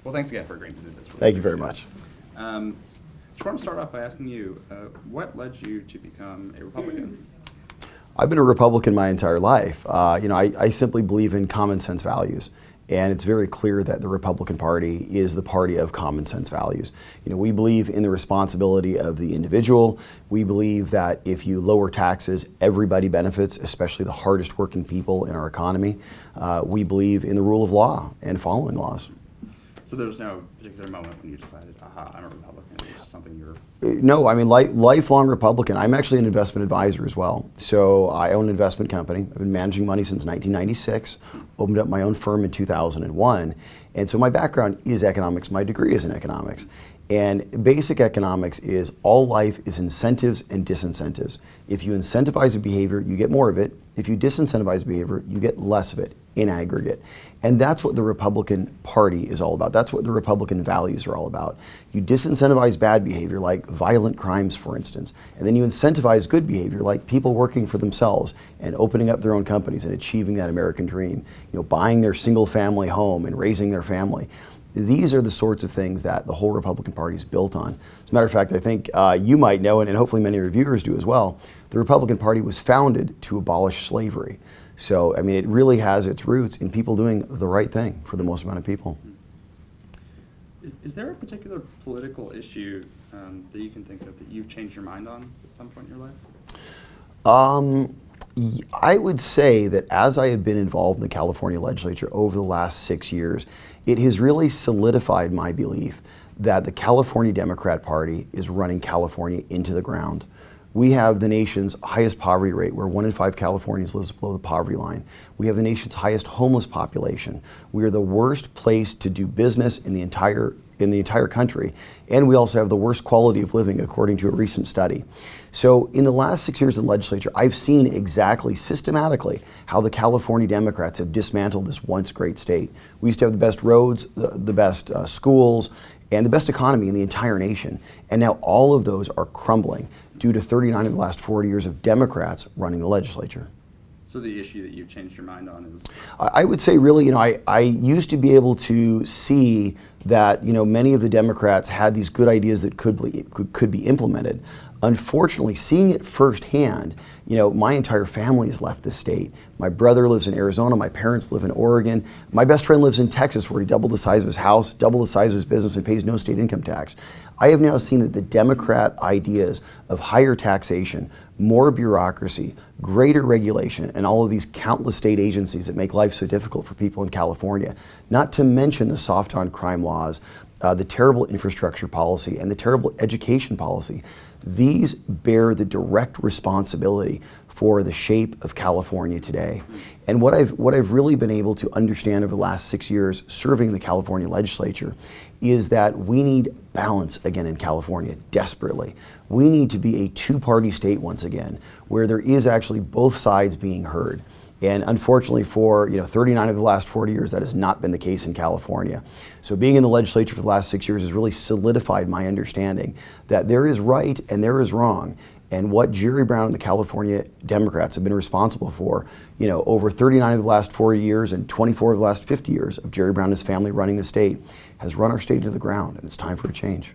Well, thanks again for agreeing to do this. Thank you very much. Just want to start off by asking you, what led you to become a Republican? I've been a Republican my entire life. I simply believe in common sense values. And it's very clear that the Republican Party is the party of common sense values. We believe in the responsibility of the individual. We believe that if you lower taxes, everybody benefits, especially the hardest working people in our economy. We believe in the rule of law and following laws. So there was no particular moment when you decided, aha, I'm a Republican. It was something you're... No, I mean, lifelong Republican. I'm actually an investment advisor as well. So I own an investment company. I've been managing money since 1996, opened up my own firm in 2001. And so my background is economics. My degree is in economics. And basic economics is all life is incentives and disincentives. If you incentivize a behavior, you get more of it. If you disincentivize behavior, you get less of it in aggregate. And that's what the Republican Party is all about. That's what the Republican values are all about. You disincentivize bad behavior, like violent crimes, for instance, and then you incentivize good behavior, like people working for themselves and opening up their own companies and achieving that American dream, buying their single-family home and raising their family. These are the sorts of things that the whole Republican Party is built on. As a matter of fact, I think you might know, and hopefully many of your viewers do as well, the Republican Party was founded to abolish slavery. So, I mean, it really has its roots in people doing the right thing for the most amount of people. Is there a particular political issue that you can think of that you've changed your mind on at some point in your life? I would say that as I have been involved in the California legislature over the last 6 years, it has really solidified my belief that the California Democrat Party is running California into the ground. We have the nation's highest poverty rate, where 1 in 5 Californians lives below the poverty line. We have the nation's highest homeless population. We are the worst place to do business in the entire country, and we also have the worst quality of living, according to a recent study. So in the last 6 years in the legislature, I've seen exactly, systematically, how the California Democrats have dismantled this once great state. We used to have the best roads, the best schools, and the best economy in the entire nation. And now all of those are crumbling due to 39 of the last 40 years of Democrats running the legislature. So the issue that you've changed your mind on is? I would say really, I used to be able to see that, many of the Democrats had these good ideas that could be implemented. Unfortunately, seeing it firsthand, my entire family has left this state. My brother lives in Arizona, my parents live in Oregon. My best friend lives in Texas, where he doubled the size of his house, doubled the size of his business, and pays no state income tax. I have now seen that the Democrat ideas of higher taxation, more bureaucracy, greater regulation, and all of these countless state agencies that make life so difficult for people in California, not to mention the soft on crime laws, the terrible infrastructure policy, and the terrible education policy, these bear the direct responsibility for the shape of California today. And what I've really been able to understand over the last 6 years serving the California legislature is that we need balance again in California, desperately. We need to be a two-party state once again, where there is actually both sides being heard. And unfortunately for 39 of the last 40 years, that has not been the case in California. So being in the legislature for the last 6 years has really solidified my understanding that there is right and there is wrong. And what Jerry Brown and the California Democrats have been responsible for, over 39 of the last 40 years and 24 of the last 50 years of Jerry Brown and his family running the state, has run our state into the ground, and it's time for a change.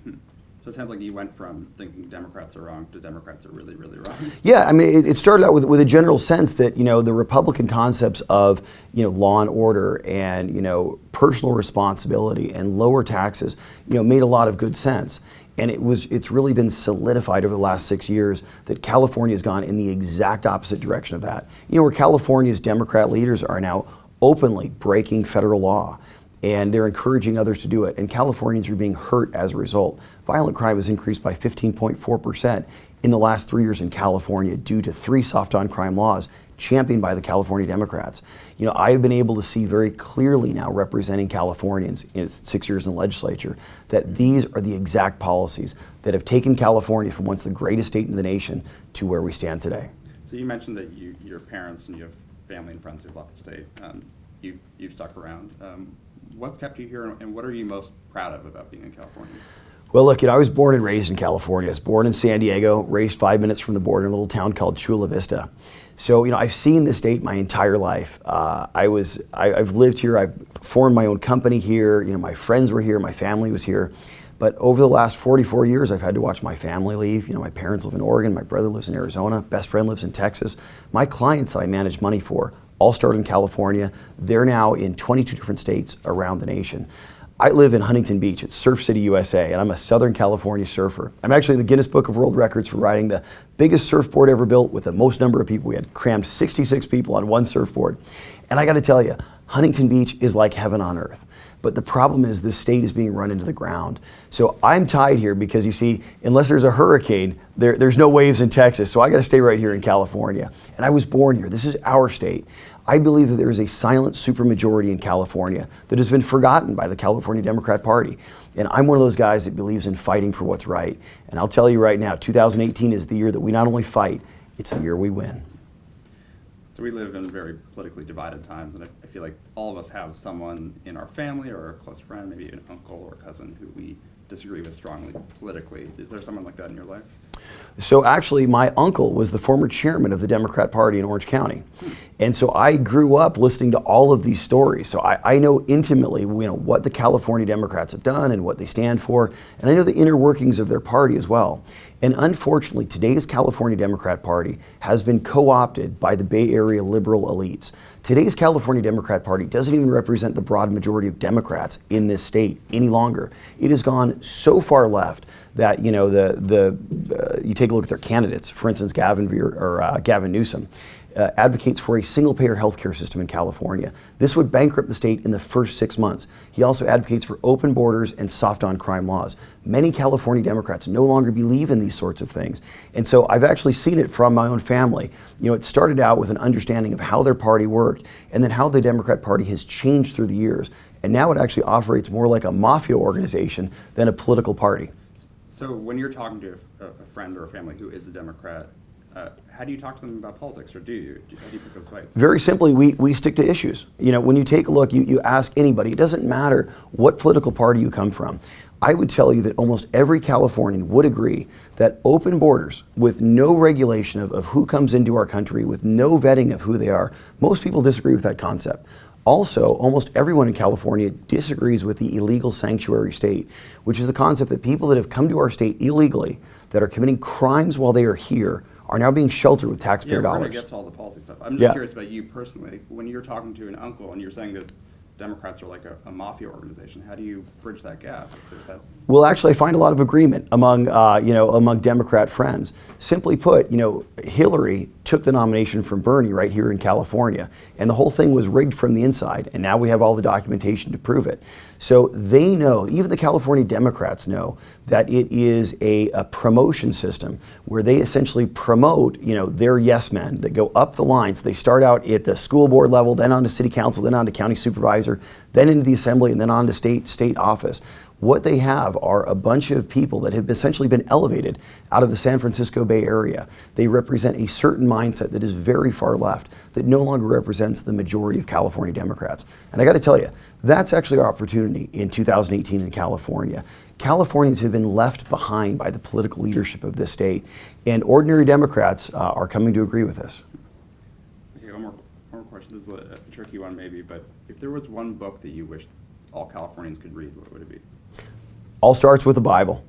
So it sounds like you went from thinking Democrats are wrong to Democrats are really, really wrong. Yeah, I mean, it started out with a general sense that, the Republican concepts of, law and order and, personal responsibility and lower taxes, made a lot of good sense. And it's really been solidified over the last 6 years that California has gone in the exact opposite direction of that. Where California's Democrat leaders are now openly breaking federal law, and they're encouraging others to do it. And Californians are being hurt as a result. Violent crime has increased by 15.4% in the last 3 years in California due to 3 soft on crime laws championed by the California Democrats. I've been able to see very clearly now, representing Californians in 6 years in the legislature, that these are the exact policies that have taken California from once the greatest state in the nation to where we stand today. So you mentioned that your parents and you have family and friends who've left the state. You've stuck around. What's kept you here, and what are you most proud of about being in California? Well, look, I was born and raised in California. I was born in San Diego, raised 5 minutes from the border in a little town called Chula Vista. So, I've seen the state my entire life. I've lived here. I've formed my own company here. My friends were here. My family was here. But over the last 44 years, I've had to watch my family leave. My parents live in Oregon. My brother lives in Arizona. Best friend lives in Texas. My clients that I manage money for all started in California. They're now in 22 different states around the nation. I live in Huntington Beach. It's Surf City, USA, and I'm a Southern California surfer. I'm actually in the Guinness Book of World Records for riding the biggest surfboard ever built with the most number of people. We had crammed 66 people on one surfboard. And I got to tell you, Huntington Beach is like heaven on earth. But the problem is this state is being run into the ground. So I'm tied here because, you see, unless there's a hurricane, there's no waves in Texas. So I got to stay right here in California. And I was born here. This is our state. I believe that there is a silent supermajority in California that has been forgotten by the California Democrat Party. And I'm one of those guys that believes in fighting for what's right. And I'll tell you right now, 2018 is the year that we not only fight, it's the year we win. So we live in very politically divided times, and I feel like all of us have someone in our family or a close friend, maybe an uncle or cousin, who we disagree with strongly politically. Is there someone like that in your life? So actually, my uncle was the former chairman of the Democrat Party in Orange County. And so I grew up listening to all of these stories. So I know intimately, what the California Democrats have done and what they stand for. And I know the inner workings of their party as well. And unfortunately, today's California Democrat Party has been co-opted by the Bay Area liberal elites. Today's California Democrat Party doesn't even represent the broad majority of Democrats in this state any longer. It has gone so far left that you take a look at their candidates. For instance, Gavin Newsom advocates for a single-payer healthcare system in California. This would bankrupt the state in the first 6 months. He also advocates for open borders and soft-on-crime laws. Many California Democrats no longer believe in these sorts of things. And so I've actually seen it from my own family. It started out with an understanding of how their party worked and then how the Democrat Party has changed through the years. And now it actually operates more like a mafia organization than a political party. So when you're talking to a friend or a family who is a Democrat, how do you talk to them about politics, or how do you pick those fights? Very simply, we stick to issues. When you take a look, you ask anybody, it doesn't matter what political party you come from. I would tell you that almost every Californian would agree that open borders with no regulation of who comes into our country, with no vetting of who they are, most people disagree with that concept. Also, almost everyone in California disagrees with the illegal sanctuary state, which is the concept that people that have come to our state illegally, that are committing crimes while they are here, are now being sheltered with taxpayer dollars. We're going to get to all the policy stuff. I'm just curious about you personally. When you're talking to an uncle and you're saying that Democrats are like a mafia organization, how do you bridge that gap? Well, actually, I find a lot of agreement among Democrat friends. Simply put, Hillary took the nomination from Bernie right here in California, and the whole thing was rigged from the inside, and now we have all the documentation to prove it. So they know, even the California Democrats know, that it is a promotion system where they essentially promote, their yes men that go up the lines. They start out at the school board level, then on to city council, then on to county supervisor, then into the assembly, and then on to state office. What they have are a bunch of people that have essentially been elevated out of the San Francisco Bay Area. They represent a certain mindset that is very far left, that no longer represents the majority of California Democrats. And I got to tell you, that's actually our opportunity in 2018 in California. Californians have been left behind by the political leadership of this state, and ordinary Democrats are coming to agree with this. Okay, one more question. This is a tricky one maybe, but if there was one book that you wished all Californians could read, what would it be? All starts with the Bible.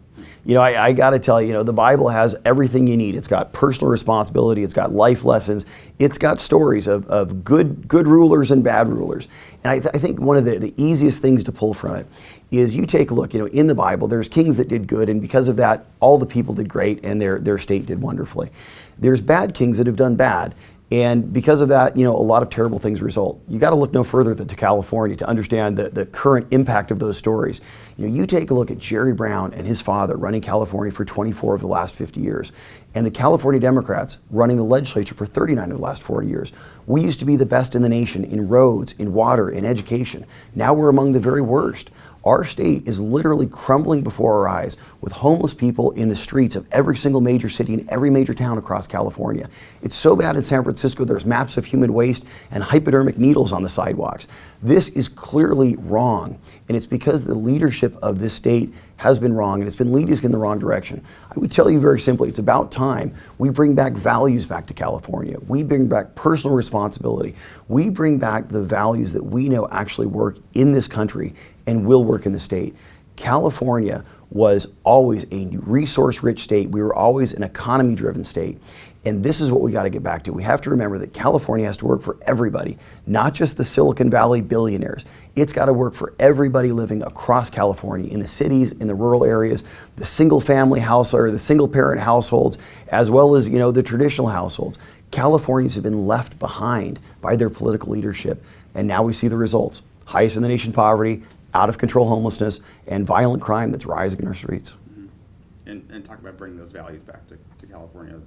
I got to tell you, the Bible has everything you need. It's got personal responsibility. It's got life lessons. It's got stories of good rulers and bad rulers. And I think one of the easiest things to pull from it is you take a look, in the Bible, there's kings that did good, and because of that, all the people did great, and their state did wonderfully. There's bad kings that have done bad, and because of that, a lot of terrible things result. You got to look no further than to California to understand the current impact of those stories. You take a look at Jerry Brown and his father running California for 24 of the last 50 years, and the California Democrats running the legislature for 39 of the last 40 years. We used to be the best in the nation in roads, in water, in education. Now we're among the very worst. Our state is literally crumbling before our eyes with homeless people in the streets of every single major city and every major town across California. It's so bad in San Francisco, there's maps of human waste and hypodermic needles on the sidewalks. This is clearly wrong, and it's because the leadership of this state has been wrong, and it's been leading us in the wrong direction. I would tell you very simply, it's about time we bring back values back to California. We bring back personal responsibility. We bring back the values that we know actually work in this country and will work in the state. California was always a resource-rich state. We were always an economy-driven state. And this is what we got to get back to. We have to remember that California has to work for everybody, not just the Silicon Valley billionaires. It's got to work for everybody living across California, in the cities, in the rural areas, the single-family house or the single-parent households, as well as the traditional households. Californians have been left behind by their political leadership, and now we see the results. Highest in the nation poverty, out of control homelessness, and violent crime that's rising in our streets. Mm-hmm. And talk about bringing those values back to California.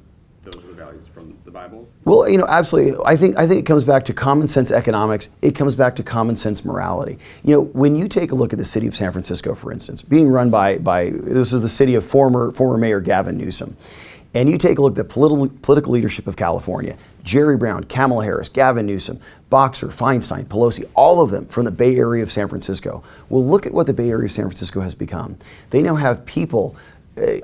Those are the values from the Bibles? Well, absolutely. I think it comes back to common sense economics. It comes back to common sense morality. When you take a look at the city of San Francisco, for instance, being run by this is the city of former Mayor Gavin Newsom, and you take a look at the political leadership of California, Jerry Brown, Kamala Harris, Gavin Newsom, Boxer, Feinstein, Pelosi, all of them from the Bay Area of San Francisco. Well, look at what the Bay Area of San Francisco has become. They now have people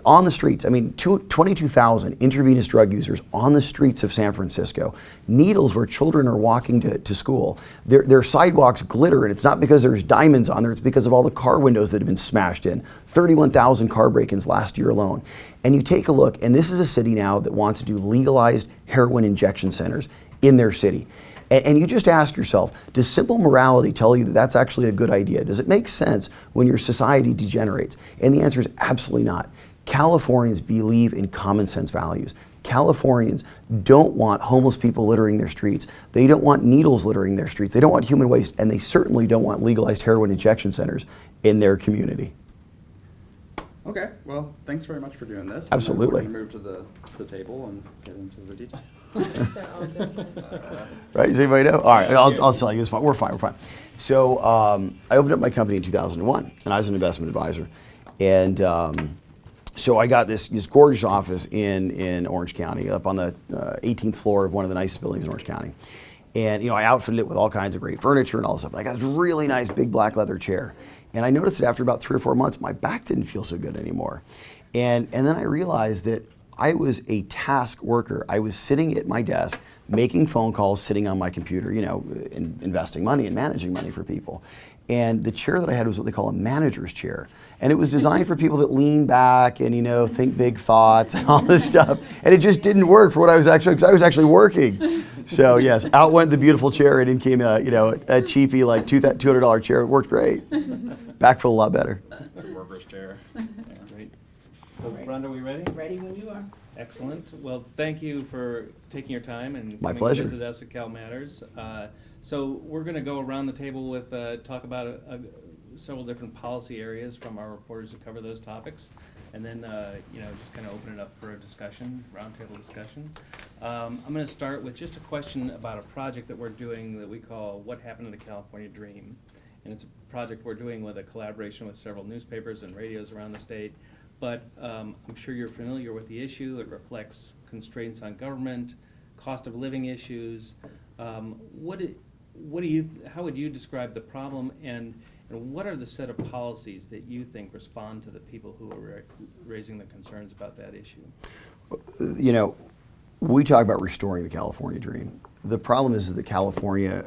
on the streets. 22,000 intravenous drug users on the streets of San Francisco. Needles where children are walking to school. Their sidewalks glitter, and it's not because there's diamonds on there, it's because of all the car windows that have been smashed in. 31,000 car break-ins last year alone. And you take a look, and this is a city now that wants to do legalized heroin injection centers in their city. And you just ask yourself, does simple morality tell you that that's actually a good idea? Does it make sense when your society degenerates? And the answer is absolutely not. Californians believe in common sense values. Californians don't want homeless people littering their streets. They don't want needles littering their streets. They don't want human waste, and they certainly don't want legalized heroin injection centers in their community. Okay, well, thanks very much for doing this. Absolutely. We're going to move to the table and get into the details. Right? Does anybody know? All right, I'll tell you. It's fine. We're fine. So I opened up my company in 2001, and I was an investment advisor. And so I got this gorgeous office in Orange County, up on the 18th floor of one of the nicest buildings in Orange County. And I outfitted it with all kinds of great furniture and all this stuff. And I got this really nice big black leather chair. And I noticed that after about 3 or 4 months, my back didn't feel so good anymore. And then I realized that I was a task worker. I was sitting at my desk, making phone calls, sitting on my computer, investing money and managing money for people. And the chair that I had was what they call a manager's chair. And it was designed for people that lean back and, think big thoughts and all this stuff. And it just didn't work for what I was because I was actually working. So yes, out went the beautiful chair and in came a cheapy like $200 chair. It worked great. Back felt a lot better. Worker's chair. Great. So, Rhonda, are we ready? Ready when you are. Excellent. Well, thank you for taking your time and My coming pleasure. to visit us at CALmatters. So we're going to go around the table with talk about several different policy areas from our reporters who cover those topics, and then just kind of open it up for a discussion, roundtable discussion. I'm going to start with just a question about a project that we're doing that we call "What Happened to the California Dream," and it's a project we're doing with a collaboration with several newspapers and radios around the state. But I'm sure you're familiar with the issue. It reflects constraints on government, cost of living issues. How would you describe the problem, and what are the set of policies that you think respond to the people who are raising the concerns about that issue? We talk about restoring the California dream. The problem is that California,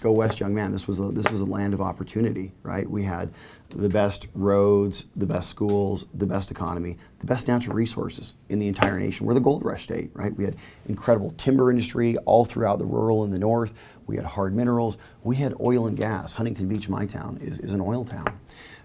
go west, young man. This was a land of opportunity, right? We had the best roads, the best schools, the best economy, the best natural resources in the entire nation. We're the gold rush state, right? We had incredible timber industry all throughout the rural and the north. We had hard minerals. We had oil and gas. Huntington Beach, my town, is an oil town.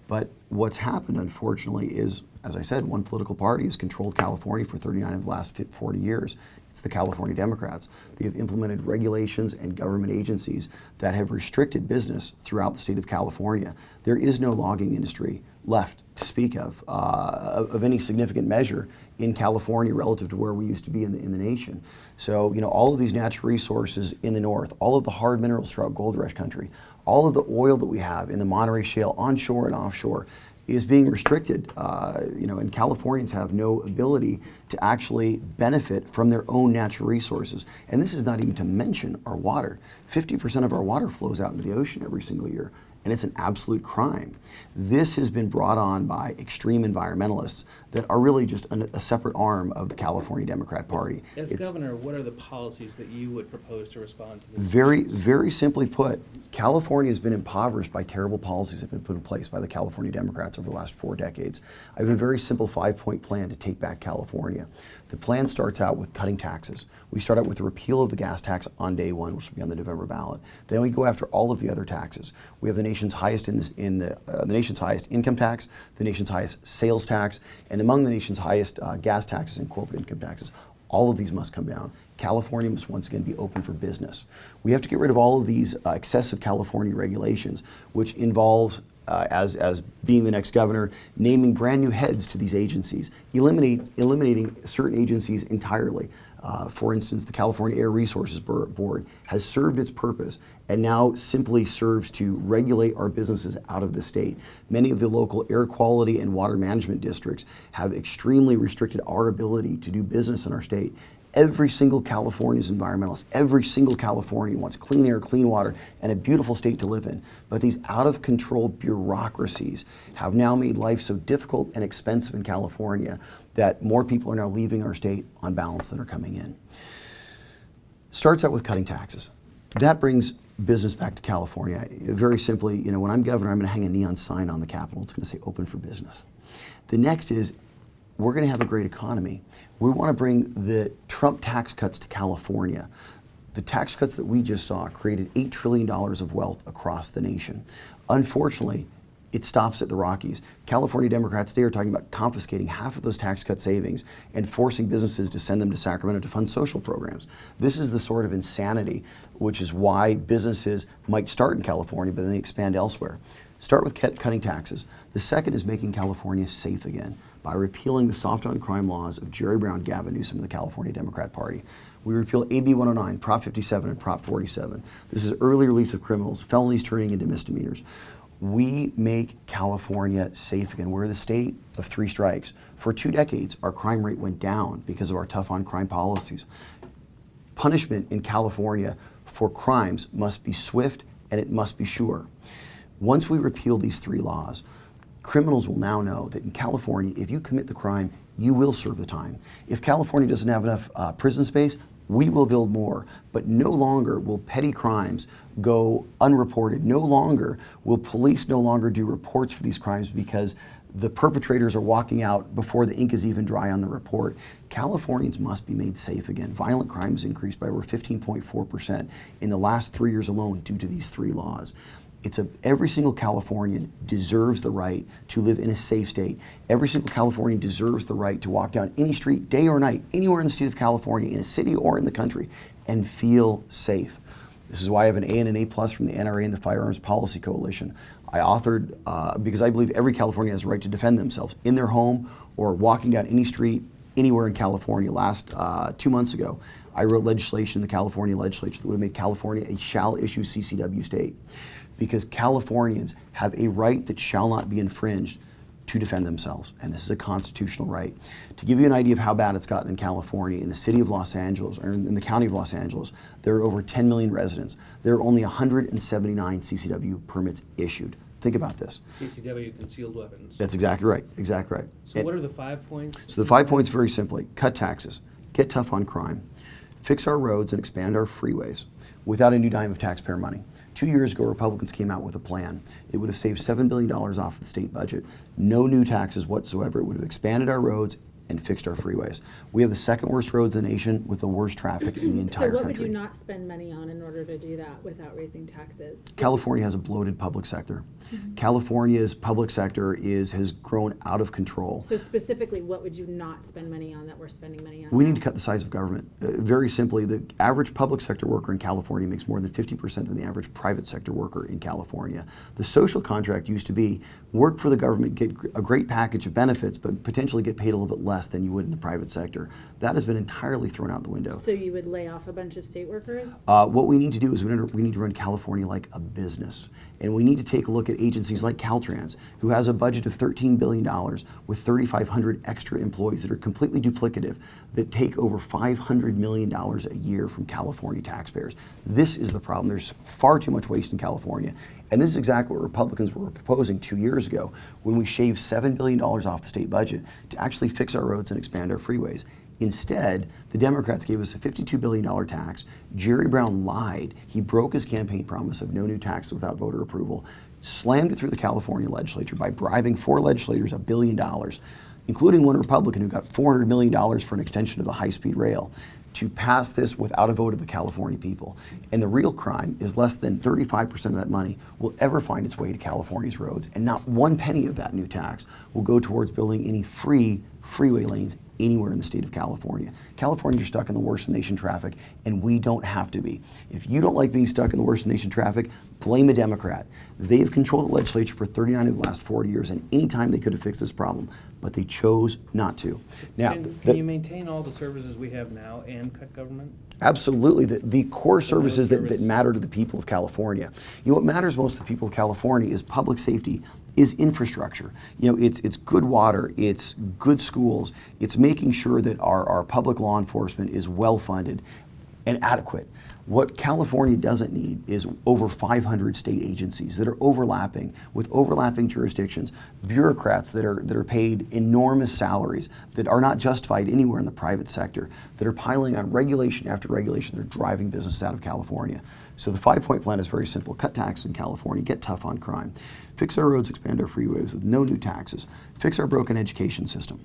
But what's happened, unfortunately, is, as I said, one political party has controlled California for 39 of the last 40 years. It's the California Democrats. They have implemented regulations and government agencies that have restricted business throughout the state of California. There is no logging industry left to speak of any significant measure in California relative to where we used to be in the nation. So, all of these natural resources in the north, all of the hard minerals throughout Gold Rush country, all of the oil that we have in the Monterey Shale, onshore and offshore, is being restricted. And Californians have no ability to actually benefit from their own natural resources. And this is not even to mention our water. 50% of our water flows out into the ocean every single year, and it's an absolute crime. This has been brought on by extreme environmentalists that are really just a separate arm of the California Democrat Party. As governor, what are the policies that you would propose to respond to this? Very, very simply put, California has been impoverished by terrible policies that have been put in place by the California Democrats over the last 4 decades. I have a very simple 5-point plan to take back California. The plan starts out with cutting taxes. We start out with the repeal of the gas tax on day one, which will be on the November ballot. Then we go after all of the other taxes. We have the nation's highest the nation's highest income tax, the nation's highest sales tax, and among the nation's highest gas taxes and corporate income taxes. All of these must come down. California must once again be open for business. We have to get rid of all of these excessive California regulations, which involves, as being the next governor, naming brand new heads to these agencies, eliminating certain agencies entirely. For instance, the California Air Resources Board has served its purpose and now simply serves to regulate our businesses out of the state. Many of the local air quality and water management districts have extremely restricted our ability to do business in our state. Every single California's environmentalist, every single Californian wants clean air, clean water, and a beautiful state to live in. But these out-of-control bureaucracies have now made life so difficult and expensive in California that more people are now leaving our state on balance than are coming in. Starts out with cutting taxes. That brings business back to California. Very simply, when I'm governor, I'm going to hang a neon sign on the Capitol. It's going to say open for business. The next is, we're going to have a great economy. We want to bring the Trump tax cuts to California. The tax cuts that we just saw created $8 trillion of wealth across the nation. Unfortunately, it stops at the Rockies. California Democrats today are talking about confiscating half of those tax cut savings and forcing businesses to send them to Sacramento to fund social programs. This is the sort of insanity which is why businesses might start in California but then they expand elsewhere. Start with cutting taxes. The second is making California safe again by repealing the soft on crime laws of Jerry Brown, Gavin Newsom, and the California Democrat Party. We repeal AB 109, Prop 57, and Prop 47. This is early release of criminals, felonies turning into misdemeanors. We make California safe again. We're the state of 3 strikes. For 2 decades, our crime rate went down because of our tough on crime policies. Punishment in California for crimes must be swift and it must be sure. Once we repeal these 3 laws, criminals will now know that in California, if you commit the crime, you will serve the time. If California doesn't have enough prison space, we will build more. But no longer will petty crimes go unreported. No longer will police no longer do reports for these crimes because the perpetrators are walking out before the ink is even dry on the report. Californians must be made safe again. Violent crimes increased by over 15.4% in the last 3 years alone due to these 3 laws. Every single Californian deserves the right to live in a safe state. Every single Californian deserves the right to walk down any street, day or night, anywhere in the state of California, in a city or in the country, and feel safe. This is why I have an A and an A+ from the NRA and the Firearms Policy Coalition. I authored, because I believe every Californian has a right to defend themselves in their home or walking down any street anywhere in California. Last 2 months ago, I wrote legislation in the California legislature that would have made California a shall issue CCW state, because Californians have a right that shall not be infringed to defend themselves, and this is a constitutional right. To give you an idea of how bad it's gotten in California, in the city of Los Angeles, or in the county of Los Angeles, there are over 10 million residents. There are only 179 CCW permits issued. Think about this. CCW, concealed weapons. That's exactly right, exactly right. So what are the 5 points? So the 5 points very simply: cut taxes, get tough on crime, fix our roads and expand our freeways without a new dime of taxpayer money. 2 years ago, Republicans came out with a plan. It would have saved $7 billion off the state budget. No new taxes whatsoever. It would have expanded our roads and fixed our freeways. We have the second worst roads in the nation with the worst traffic in the entire So what country. would you not spend money on in order to do that without raising taxes? California has a bloated public sector. California's public sector has grown out of control. So specifically, what would you not spend money on that we're spending money on? We now? need to cut the size of government. Very simply, the average public sector worker in California makes more than 50% than the average private sector worker in California. The social contract used to be work for the government, get a great package of benefits, but potentially get paid a little bit less. less than you would in the private sector. That has been entirely thrown out the window. So you would lay off a bunch of state workers? What we need to do is we need to run California like a business. And we need to take a look at agencies like Caltrans, who has a budget of $13 billion with 3,500 extra employees that are completely duplicative, that take over $500 million a year from California taxpayers. This is the problem. There's far too much waste in California. And this is exactly what Republicans were proposing 2 years ago when we shaved $7 billion off the state budget to actually fix our roads and expand our freeways. Instead, the Democrats gave us a $52 billion tax. Jerry Brown lied. He broke his campaign promise of no new taxes without voter approval, slammed it through the California legislature by bribing 4 legislators $1 billion, including one Republican who got $400 million for an extension of the high-speed rail, to pass this without a vote of the California people. And the real crime is less than 35% of that money will ever find its way to California's roads, and not 1 penny of that new tax will go towards building any free freeway lanes anywhere in the state of California. Californians are stuck in the worst in the nation traffic, and we don't have to be. If you don't like being stuck in the worst in the nation traffic, blame a Democrat. They've controlled the legislature for 39 of the last 40 years, and any time they could have fixed this problem, but they chose not to. Now, Can you maintain all the services we have now and cut government? Absolutely. The core services that service. matter to the people of California. You know, what matters most to the people of California is public safety, is infrastructure. You know, it's good water, it's good schools, it's making sure that our public law enforcement is well funded and adequate. What California doesn't need is over 500 state agencies that are overlapping with overlapping jurisdictions, bureaucrats that are paid enormous salaries that are not justified anywhere in the private sector, that are piling on regulation after regulation that are driving business out of California. So the 5-point plan is very simple. Cut taxes in California, get tough on crime, fix our roads, expand our freeways with no new taxes, fix our broken education system.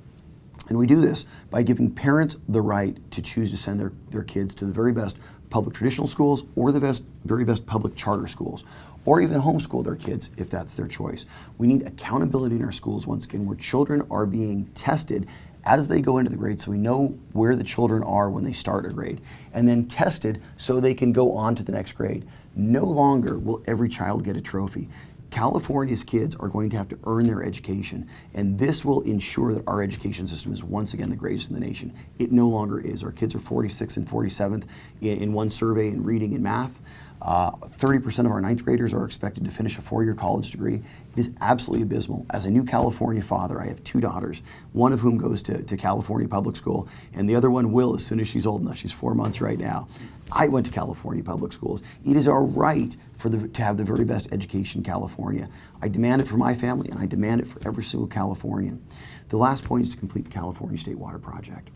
And we do this by giving parents the right to choose to send their kids to the very best public traditional schools or the very best public charter schools, or even homeschool their kids if that's their choice. We need accountability in our schools, once again, where children are being tested as they go into the grade so we know where the children are when they start a grade, and then tested so they can go on to the next grade. No longer will every child get a trophy. California's kids are going to have to earn their education, and this will ensure that our education system is once again the greatest in the nation. It no longer is. Our kids are 46th and 47th in one survey in reading and math. 30% of our 9th graders are expected to finish a 4-year college degree. It is absolutely abysmal. As a new California father, I have 2 daughters, one of whom goes to California public school, and the other one will as soon as she's old enough. She's 4 months right now. I went to California public schools. It is our right to have the very best education in California. I demand it for my family, and I demand it for every single Californian. The last point is to complete the California State Water Project.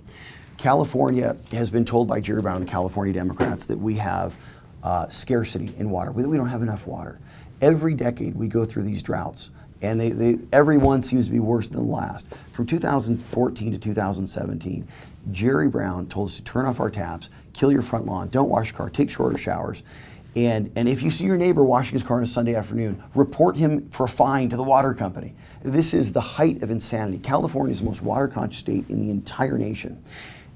California has been told by Jerry Brown and the California Democrats that we have scarcity in water, that we don't have enough water. Every decade we go through these droughts, and every one seems to be worse than the last. From 2014 to 2017, Jerry Brown told us to turn off our taps, kill your front lawn, don't wash your car, take shorter showers, and if you see your neighbor washing his car on a Sunday afternoon, report him for a fine to the water company. This is the height of insanity. California is the most water-conscious state in the entire nation.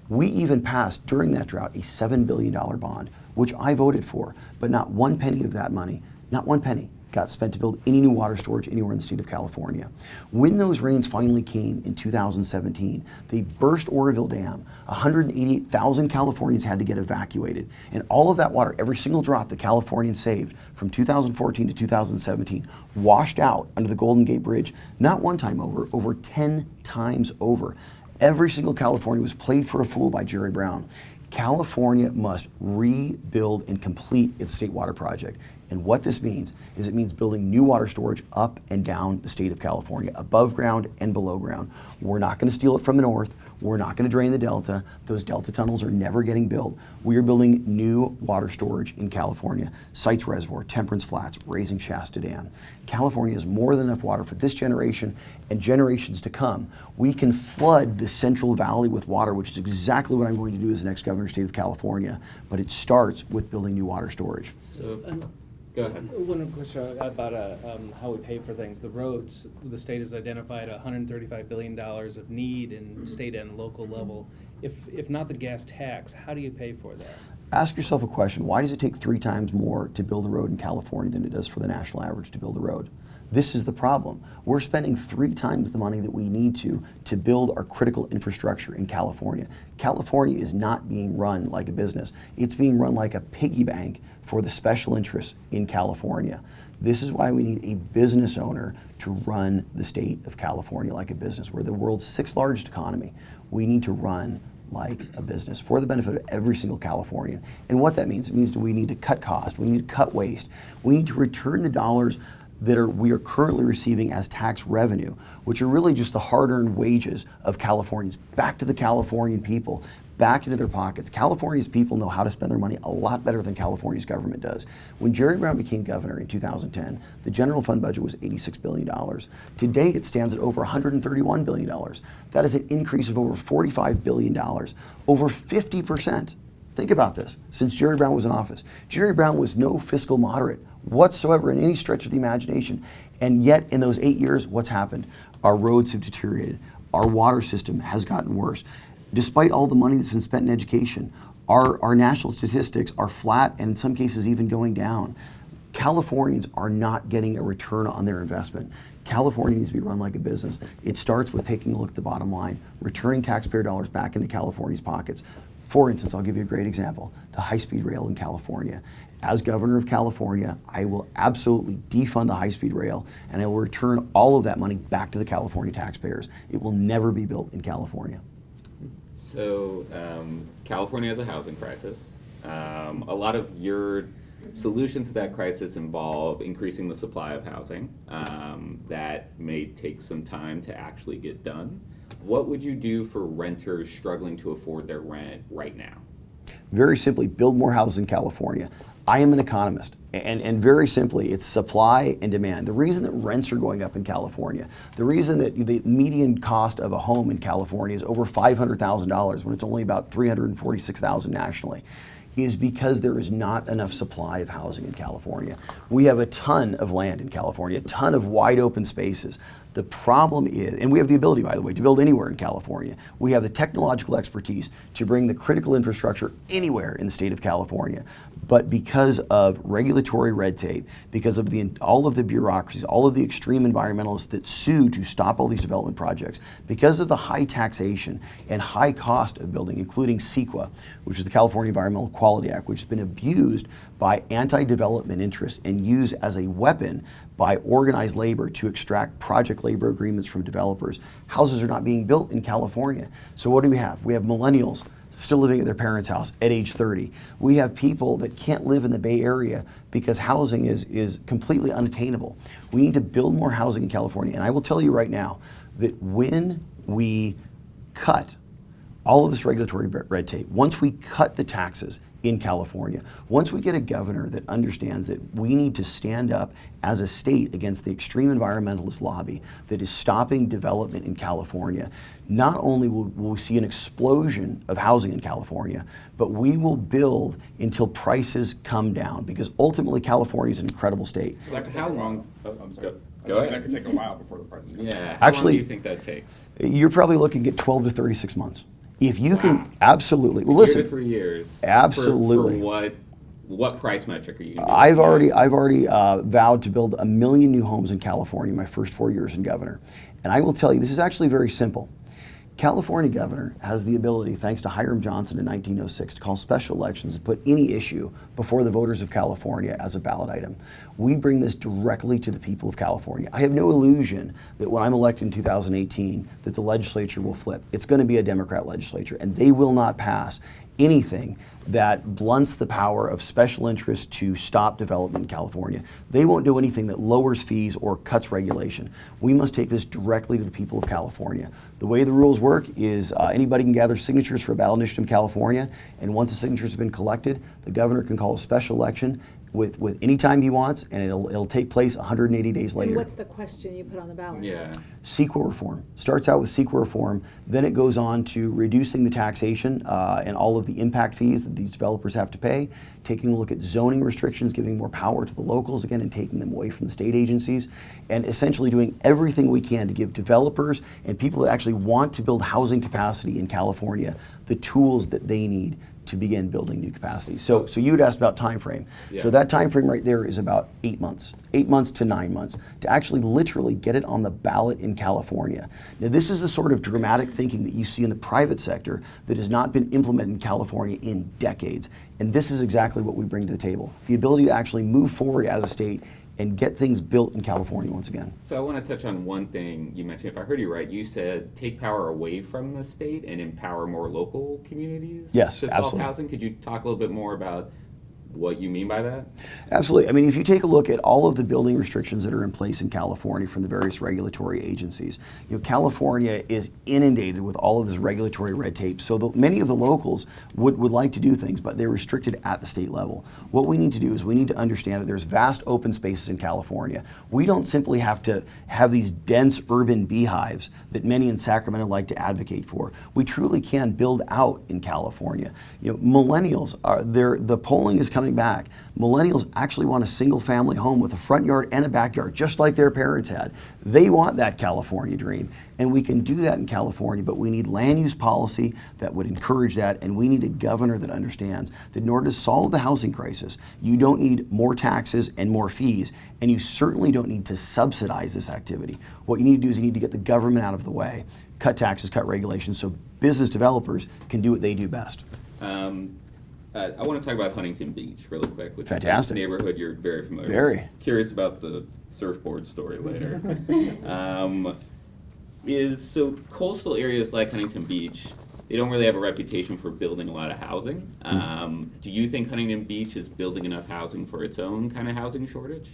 We even passed, during that drought, a $7 billion bond, which I voted for, but not 1 penny of that money, not 1 penny, got spent to build any new water storage anywhere in the state of California. When those rains finally came in 2017, they burst Oroville Dam. 188,000 Californians had to get evacuated. And all of that water, every single drop that Californians saved from 2014 to 2017, washed out under the Golden Gate Bridge, not one time over 10 times over. Every single Californian was played for a fool by Jerry Brown. California must rebuild and complete its state water project. And what this means is it means building new water storage up and down the state of California, above ground and below ground. We're not going to steal it from the north. We're not going to drain the Delta. Those Delta tunnels are never getting built. We are building new water storage in California. Sites Reservoir, Temperance Flats, Raising Shasta Dam. California has more than enough water for this generation and generations to come. We can flood the Central Valley with water, which is exactly what I'm going to do as the next governor of the state of California. But it starts with building new water storage. So, go ahead. One question about how we pay for things. The roads, the state has identified $135 billion of need in state and local level. If not the gas tax, how do you pay for that? Ask yourself a question. Why does it take 3 times more to build a road in California than it does for the national average to build a road? This is the problem. We're spending 3 times the money that we need to build our critical infrastructure in California. California is not being run like a business. It's being run like a piggy bank for the special interests in California. This is why we need a business owner to run the state of California like a business. We're the world's 6th largest economy. We need to run like a business for the benefit of every single Californian. And what that means, it means that we need to cut costs, we need to cut waste, we need to return the dollars that we are currently receiving as tax revenue, which are really just the hard-earned wages of Californians, back to the Californian people, back into their pockets. California's people know how to spend their money a lot better than California's government does. When Jerry Brown became governor in 2010, the general fund budget was $86 billion. Today it stands at over $131 billion. That is an increase of over $45 billion, over 50%. Think about this, since Jerry Brown was in office. Jerry Brown was no fiscal moderate whatsoever in any stretch of the imagination. And yet in those 8 years, what's happened? Our roads have deteriorated. Our water system has gotten worse. Despite all the money that's been spent in education, our national statistics are flat and in some cases even going down. Californians are not getting a return on their investment. California needs to be run like a business. It starts with taking a look at the bottom line, returning taxpayer dollars back into California's pockets. For instance, I'll give you a great example, the high-speed rail in California. As governor of California, I will absolutely defund the high-speed rail and I will return all of that money back to the California taxpayers. It will never be built in California. So, California has a housing crisis. A lot of your solutions to that crisis involve increasing the supply of housing. That may take some time to actually get done. What would you do for renters struggling to afford their rent right now? Very simply, build more houses in California. I am an economist, and very simply, it's supply and demand. The reason that rents are going up in California, the reason that the median cost of a home in California is over $500,000 when it's only about $346,000 nationally, is because there is not enough supply of housing in California. We have a ton of land in California, a ton of wide open spaces. The problem is, and we have the ability, by the way, to build anywhere in California. We have the technological expertise to bring the critical infrastructure anywhere in the state of California. But because of regulatory red tape, because of all of the bureaucracies, all of the extreme environmentalists that sue to stop all these development projects, because of the high taxation and high cost of building, including CEQA, which is the California Environmental Quality Act, which has been abused by anti-development interests and used as a weapon by organized labor to extract project labor agreements from developers. Houses are not being built in California. So what do we have? We have millennials still living at their parents' house at age 30. We have people that can't live in the Bay Area because housing is completely unattainable. We need to build more housing in California. And I will tell you right now that when we cut all of this regulatory red tape, once we cut the taxes in California, once we get a governor that understands that we need to stand up as a state against the extreme environmentalist lobby that is stopping development in California, not only will we see an explosion of housing in California, but we will build until prices come down, because ultimately California is an incredible state. Like how long? I'm sorry. Go ahead. That could take a while before the prices come down. Yeah. How Actually, long do you think that takes? You're probably looking at 12 to 36 months. If you can, absolutely. Well, listen. 2 to 3 years. Absolutely. For what price metric are you going to I've already vowed to build 1 million new homes in California my first 4 years in governor. And I will tell you, this is actually very simple. California governor has the ability, thanks to Hiram Johnson in 1906, to call special elections and put any issue before the voters of California as a ballot item. We bring this directly to the people of California. I have no illusion that when I'm elected in 2018 that the legislature will flip. It's going to be a Democrat legislature, and they will not pass anything that blunts the power of special interests to stop development in California. They won't do anything that lowers fees or cuts regulation. We must take this directly to the people of California. The way the rules work is anybody can gather signatures for a ballot initiative in California, and once the signatures have been collected, the governor can call a special election with any time he wants, and it'll take place 180 days later. And what's the question you put on the ballot? Yeah. CEQA reform. Starts out with CEQA reform, then it goes on to reducing the taxation and all of the impact fees that these developers have to pay, taking a look at zoning restrictions, giving more power to the locals again and taking them away from the state agencies, and essentially doing everything we can to give developers and people that actually want to build housing capacity in California the tools that they need to begin building new capacity. So you had asked about time frame. Yeah. So that time frame right there is about 8 months, 8 months to 9 months, to actually literally get it on the ballot in California. Now this is the sort of dramatic thinking that you see in the private sector that has not been implemented in California in decades. And this is exactly what we bring to the table. The ability to actually move forward as a state and get things built in California once again. So I want to touch on one thing you mentioned. If I heard you right, you said take power away from the state and empower more local communities Yes, to solve absolutely. housing. Could you talk a little bit more about what you mean by that? Absolutely. I mean, if you take a look at all of the building restrictions that are in place in California from the various regulatory agencies, California is inundated with all of this regulatory red tape. So many of the locals would like to do things, but they're restricted at the state level. What we need to do is we need to understand that there's vast open spaces in California. We don't simply have to have these dense urban beehives that many in Sacramento like to advocate for. We truly can build out in California. Millennials the polling is coming back. Millennials actually want a single family home with a front yard and a backyard, just like their parents had. They want that California dream. And we can do that in California, but we need land use policy that would encourage that, and we need a governor that understands that in order to solve the housing crisis, you don't need more taxes and more fees, and you certainly don't need to subsidize this activity. What you need to do is you need to get the government out of the way, cut taxes, cut regulations, so business developers can do what they do best. I want to talk about Huntington Beach really quick, which Fantastic. is a neighborhood you're very familiar Very. with. Curious about the surfboard story later. So coastal areas like Huntington Beach, they don't really have a reputation for building a lot of housing. Do you think Huntington Beach is building enough housing for its own kind of housing shortage?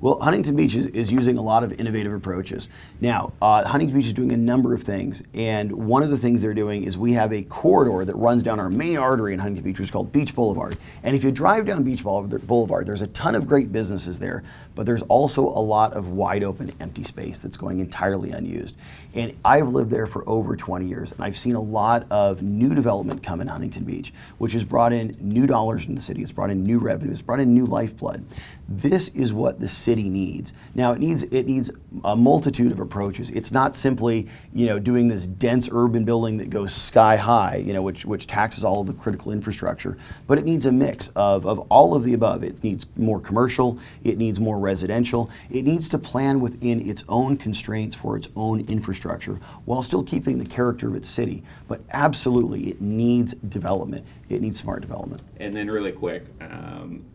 Well, Huntington Beach is using a lot of innovative approaches. Now, Huntington Beach is doing a number of things, and one of the things they're doing is we have a corridor that runs down our main artery in Huntington Beach, which is called Beach Boulevard. And if you drive down Beach Boulevard, there's a ton of great businesses there, but there's also a lot of wide open empty space that's going entirely unused. And I've lived there for over 20 years, and I've seen a lot of new development come in Huntington Beach, which has brought in new dollars in the city, it's brought in new revenue, it's brought in new lifeblood. This is what the city needs. Now it needs a multitude of approaches. It's not simply doing this dense urban building that goes sky high, which taxes all of the critical infrastructure. But it needs a mix of all of the above. It needs more commercial. It needs more residential. It needs to plan within its own constraints for its own infrastructure while still keeping the character of its city. But absolutely, it needs development. It needs smart development. And then really quick,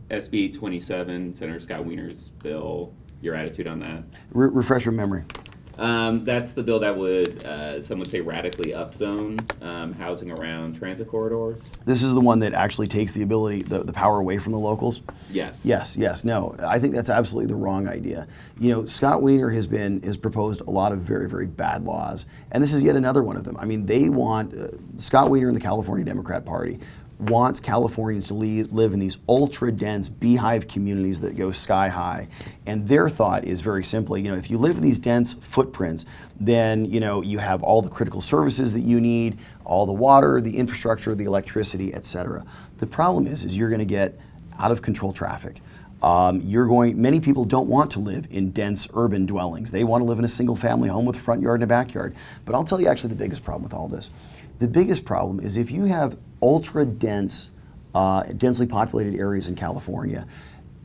SB 27, Senator Scott Wiener's bill, your attitude on that? Refresh your memory. That's the bill that would, some would say, radically upzone housing around transit corridors. This is the one that actually takes the ability, the power away from the locals? Yes. Yes. No, I think that's absolutely the wrong idea. Scott Wiener has proposed a lot of very, very bad laws, and this is yet another one of them. I mean, they want, Scott Wiener and the California Democrat Party wants Californians to live in these ultra-dense beehive communities that go sky high. And their thought is very simply, if you live in these dense footprints, then you have all the critical services that you need, all the water, the infrastructure, the electricity, etc. The problem is you're going to get out of control traffic. Many people don't want to live in dense urban dwellings. They want to live in a single family home with a front yard and a backyard. But I'll tell you actually the biggest problem with all this. The biggest problem is if you have ultra-dense, densely populated areas in California,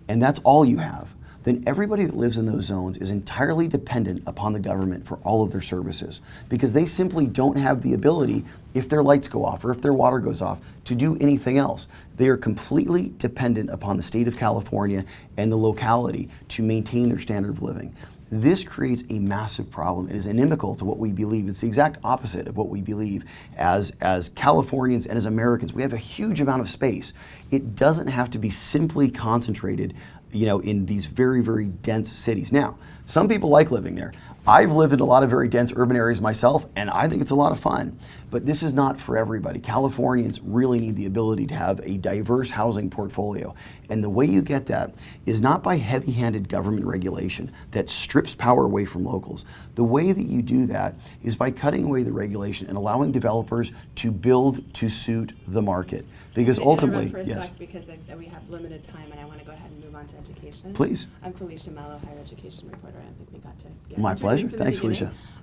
and that's all you have, then everybody that lives in those zones is entirely dependent upon the government for all of their services, because they simply don't have the ability, if their lights go off or if their water goes off, to do anything else. They are completely dependent upon the state of California and the locality to maintain their standard of living. This creates a massive problem. It is inimical to what we believe. It's the exact opposite of what we believe as Californians and as Americans. We have a huge amount of space. It doesn't have to be simply concentrated, in these very, very dense cities. Now, some people like living there. I've lived in a lot of very dense urban areas myself, and I think it's a lot of fun. But this is not for everybody. Californians really need the ability to have a diverse housing portfolio. And the way you get that is not by heavy-handed government regulation that strips power away from locals. The way that you do that is by cutting away the regulation and allowing developers to build to suit the market. Because Can I interrupt ultimately, for a yes. sec, because we have limited time and I want to go ahead and move on to education. Please. I'm Felicia Mello, higher education reporter. I don't think we got to get My introduced pleasure. in the Thanks, beginning.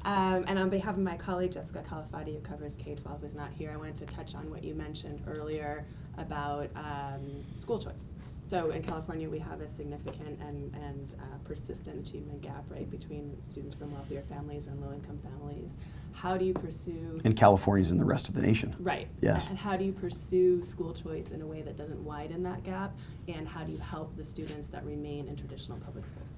Felicia. And on behalf of my colleague, Jessica Calafati, who covers K-12, who's not here, I wanted to touch on what you mentioned earlier about school choice. So in California, we have a significant and persistent achievement gap, right, between students from wealthier families and low-income families. How do you pursue... And California's in the rest of the nation. Right. Yes. And how do you pursue school choice in a way that doesn't widen that gap? And how do you help the students that remain in traditional public schools?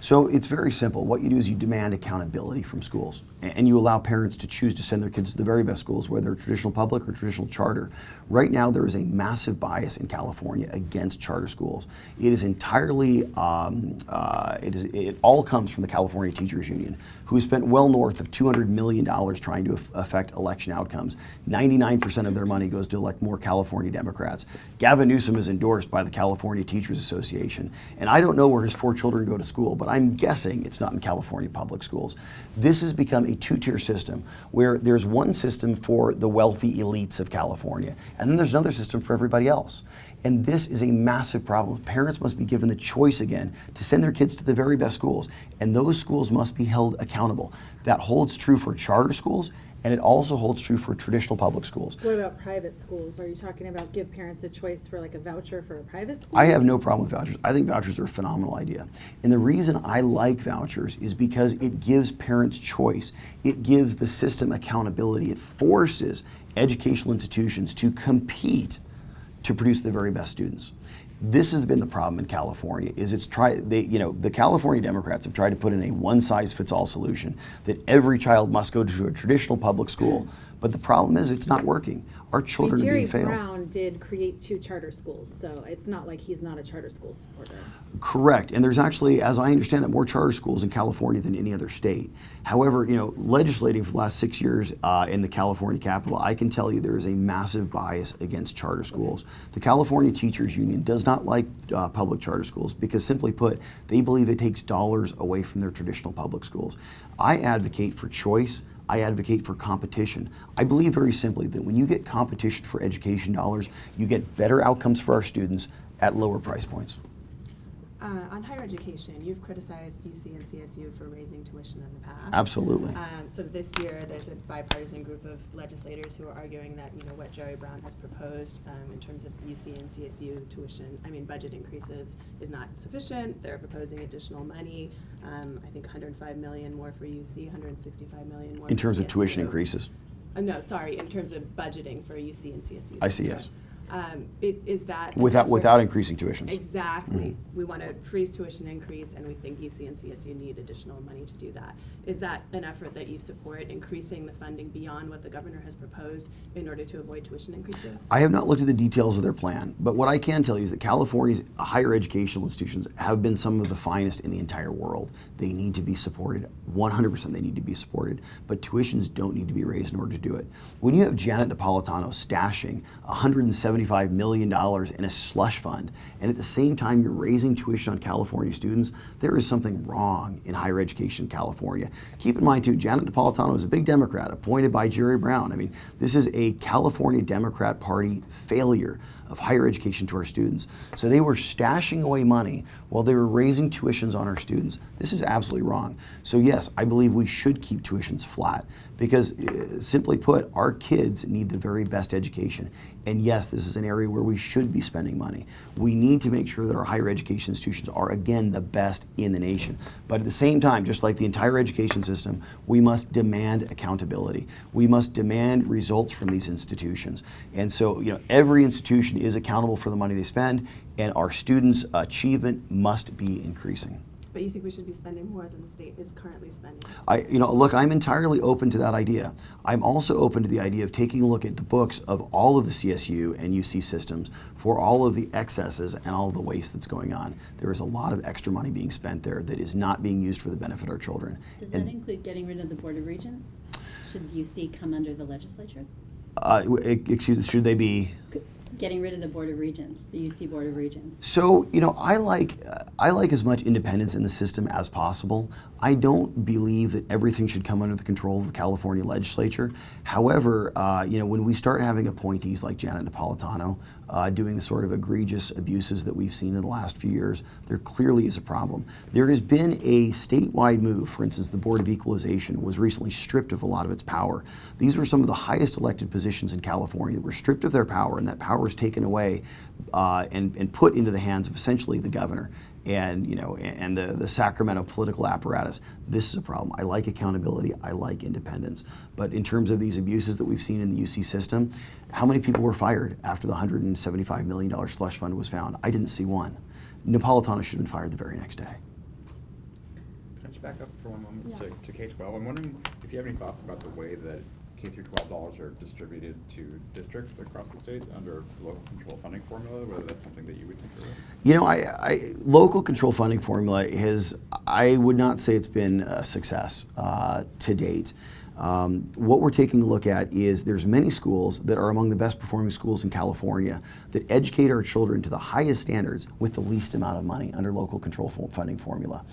So it's very simple. What you do is you demand accountability from schools, and you allow parents to choose to send their kids to the very best schools, whether traditional public or traditional charter. Right now, there is a massive bias in California against charter schools. It is entirely, it all comes from the California Teachers Union, who has spent well north of $200 million trying to affect election outcomes. 99% of their money goes to elect more California Democrats. Gavin Newsom is endorsed by the California Teachers Association, and I don't know where his 4 children go to school, but I'm guessing it's not in California public schools. This has become a two-tier system where there's one system for the wealthy elites of California, and then there's another system for everybody else. And this is a massive problem. Parents must be given the choice again to send their kids to the very best schools, and those schools must be held accountable. That holds true for charter schools, and it also holds true for traditional public schools. What about private schools? Are you talking about give parents a choice for like a voucher for a private school? I have no problem with vouchers. I think vouchers are a phenomenal idea. And the reason I like vouchers is because it gives parents choice. It gives the system accountability. It forces educational institutions to compete to produce the very best students. This has been the problem in California. The California Democrats have tried to put in a one-size-fits-all solution that every child must go to a traditional public school. But the problem is it's not working. Our children are being failed. Jerry Brown did create 2 charter schools, so it's not like he's not a charter school supporter. Correct, and there's actually, as I understand it, more charter schools in California than any other state. However, legislating for the last 6 years in the California Capitol, I can tell you there is a massive bias against charter schools. The California Teachers Union does not like public charter schools because, simply put, they believe it takes dollars away from their traditional public schools. I advocate for choice. I advocate for competition. I believe very simply that when you get competition for education dollars, you get better outcomes for our students at lower price points. On higher education, you've criticized UC and CSU for raising tuition in the past. Absolutely. So this year, there's a bipartisan group of legislators who are arguing that what Jerry Brown has proposed in terms of UC and CSU tuition, budget increases, is not sufficient. They're proposing additional money. I think 105 million more for UC, 165 million more. In for terms of CSU. tuition increases? No, sorry, in terms of budgeting for UC and CSU. I see, yes. Is that Without increasing tuitions. Exactly. We want to freeze tuition increase, and we think UC and CSU need additional money to do that. Is that an effort that you support, increasing the funding beyond what the governor has proposed in order to avoid tuition increases? I have not looked at the details of their plan, but what I can tell you is that California's higher educational institutions have been some of the finest in the entire world. They need to be supported. 100% they need to be supported, but tuitions don't need to be raised in order to do it. When you have Janet Napolitano stashing $175 million in a slush fund, and at the same time you're raising tuition on California students, there is something wrong in higher education in California. Keep in mind too, Janet Napolitano is a big Democrat appointed by Jerry Brown. This is a California Democrat Party failure of higher education to our students. So they were stashing away money while they were raising tuitions on our students. This is absolutely wrong. So yes, I believe we should keep tuitions flat because simply put, our kids need the very best education. And yes, this is an area where we should be spending money. We need to make sure that our higher education institutions are, again, the best in the nation. But at the same time, just like the entire education system, we must demand accountability. We must demand results from these institutions. And so, every institution is accountable for the money they spend, and our students' achievement must be increasing. But you think we should be spending more than the state is currently spending? Look, I'm entirely open to that idea. I'm also open to the idea of taking a look at the books of all of the CSU and UC systems for all of the excesses and all of the waste that's going on. There is a lot of extra money being spent there that is not being used for the benefit of our children. Does that include getting rid of the Board of Regents? Should UC come under the legislature? Should they be? Getting rid of the Board of Regents, the UC Board of Regents. So, I like as much independence in the system as possible. I don't believe that everything should come under the control of the California legislature. However, when we start having appointees like Janet Napolitano, doing the sort of egregious abuses that we've seen in the last few years, there clearly is a problem. There has been a statewide move. For instance, the Board of Equalization was recently stripped of a lot of its power. These were some of the highest elected positions in California that were stripped of their power, and that power was taken away and put into the hands of essentially the governor and the Sacramento political apparatus. This is a problem. I like accountability. I like independence. But in terms of these abuses that we've seen in the UC system, how many people were fired after the $175 million slush fund was found? I didn't see one. Napolitano should have been fired the very next day. Can I just back up for one moment Yeah. to K-12? I'm wondering if you have any thoughts about the way that K through 12 dollars are distributed to districts across the state under local control funding formula, whether that's something that you would consider? You know, I local control funding formula I would not say it's been a success to date. What we're taking a look at is there's many schools that are among the best performing schools in California that educate our children to the highest standards with the least amount of money under local control funding formula.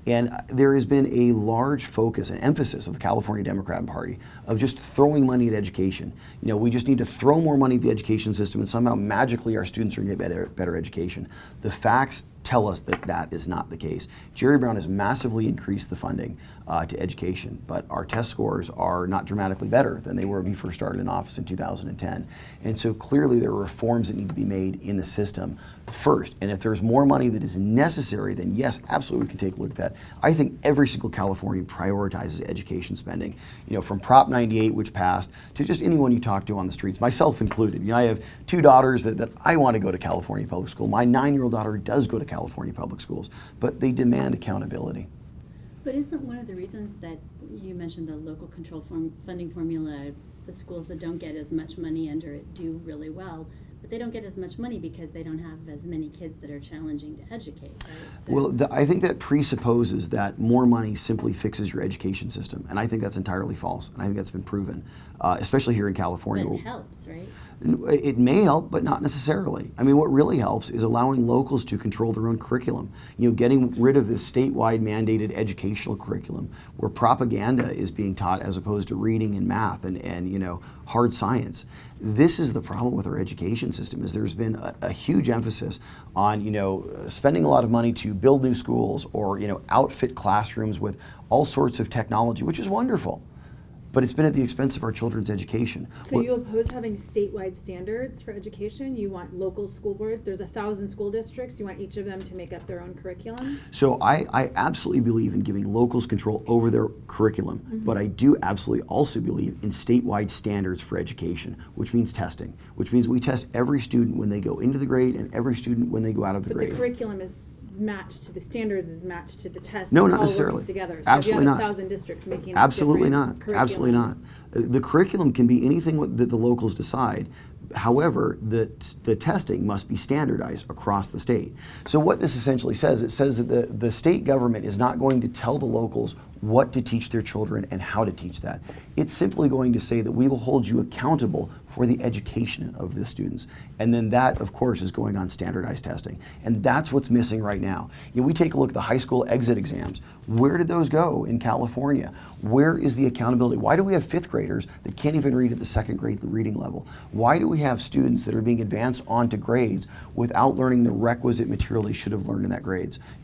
And there has been a large focus and emphasis of the California Democrat Party of just throwing money at education. You know, we just need to throw more money at the education system and somehow magically our students are going to get better education. The facts tell us that that is not the case. Jerry Brown has massively increased the funding to education, but our test scores are not dramatically better than they were when he first started in office in 2010. And so clearly there are reforms that need to be made in the system first. And if there's more money that is necessary, then yes, absolutely we can take a look at that. I think every single Californian prioritizes education spending. You know, from Prop 98, which passed, to just anyone you talk to on the streets, myself included. You know, I have two daughters that I want to go to California public school. My 9-year-old daughter does go to California public schools, but they demand accountability. But isn't one of the reasons that you mentioned the local control funding formula, the schools that don't get as much money under it do really well, but they don't get as much money because they don't have as many kids that are challenging to educate, right? So Well, I think that presupposes that more money simply fixes your education system, and I think that's entirely false, and I think that's been proven, especially here in California. but it helps, right? It may help, but not necessarily. I mean, what really helps is allowing locals to control their own curriculum. You know, getting rid of this statewide mandated educational curriculum where propaganda is being taught as opposed to reading and math and you know, hard science. This is the problem with our education system, is there's been a huge emphasis on, you know, spending a lot of money to build new schools or, you know, outfit classrooms with all sorts of technology, which is wonderful. But it's been at the expense of our children's education. So you oppose having statewide standards for education? You want local school boards? There's 1,000 school districts. You want each of them to make up their own curriculum? So I absolutely believe in giving locals control over their curriculum, but I do absolutely also believe in statewide standards for education, which means testing, which means we test every student when they go into the grade and every student when they go out of the But grade. the curriculum is matched to the standards, is matched to the test. No, It not all necessarily. works together. So Absolutely if you not. have 1,000 districts making Absolutely different not. Absolutely not. curriculums. The curriculum can be anything that the locals decide. However, the testing must be standardized across the state. So what this essentially says, it says that the state government is not going to tell the locals what to teach their children and how to teach that. It's simply going to say that we will hold you accountable for the education of the students. And then that, of course, is going on standardized testing. And that's what's missing right now. You know, we take a look at the high school exit exams. Where did those go in California? Where is the accountability? Why do we have 5th graders that can't even read at the 2nd grade reading level? Why do we have students that are being advanced onto grades without learning the requisite material they should have learned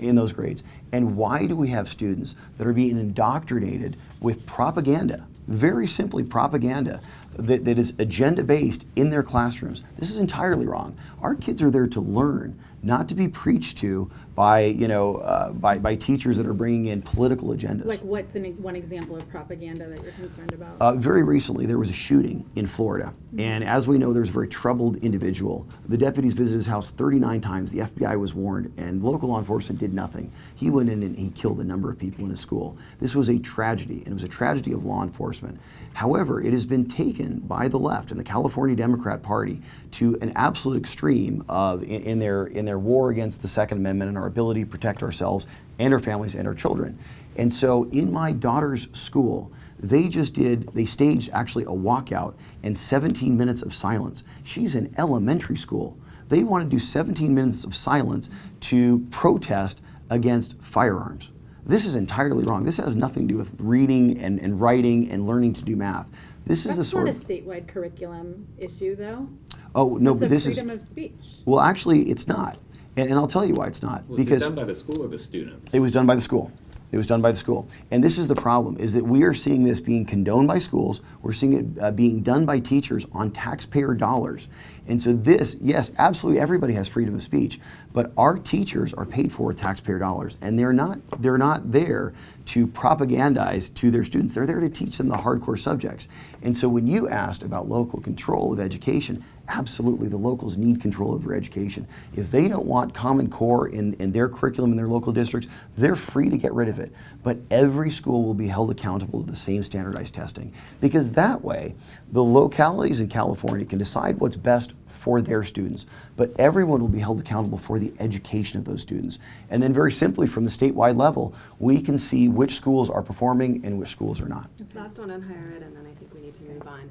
in those grades? And why do we have students that are being indoctrinated with propaganda, very simply propaganda, that is agenda-based in their classrooms? This is entirely wrong. Our kids are there to learn, not to be preached to by, you know, by teachers that are bringing in political agendas. Like what's one example of propaganda that you're concerned about? Very recently, there was a shooting in Florida. And as we know, there's a very troubled individual. The deputies visited his house 39 times. The FBI was warned, and local law enforcement did nothing. He went in and he killed a number of people in his school. This was a tragedy, and it was a tragedy of law enforcement. However, it has been taken by the left and the California Democrat Party to an absolute extreme of in their war against the Second Amendment and our ability to protect ourselves and our families and our children. And so in my daughter's school, they staged actually a walkout and 17 minutes of silence. She's in elementary school. They want to do 17 minutes of silence to protest against firearms. This is entirely wrong. This has nothing to do with reading and writing and learning to do math. This is That's the sort not a of statewide curriculum issue, though. Oh, no, but this is, Freedom of speech. well, actually, it's not. And I'll tell you why it's not. Was it Because done by the school or the students? it was done by the school. It was done by the school. And this is the problem, is that we are seeing this being condoned by schools. We're seeing it being done by teachers on taxpayer dollars. And so this, yes, absolutely everybody has freedom of speech, but our teachers are paid for with taxpayer dollars. And they're not there to propagandize to their students. They're there to teach them the hardcore subjects. And so when you asked about local control of education, absolutely, the locals need control of their education. If they don't want Common Core in their curriculum in their local districts, they're free to get rid of it. But every school will be held accountable to the same standardized testing, because that way, the localities in California can decide what's best for their students, but everyone will be held accountable for the education of those students. And then very simply, from the statewide level, we can see which schools are performing and which schools are not. Last one on higher ed, and then I think we need to move on.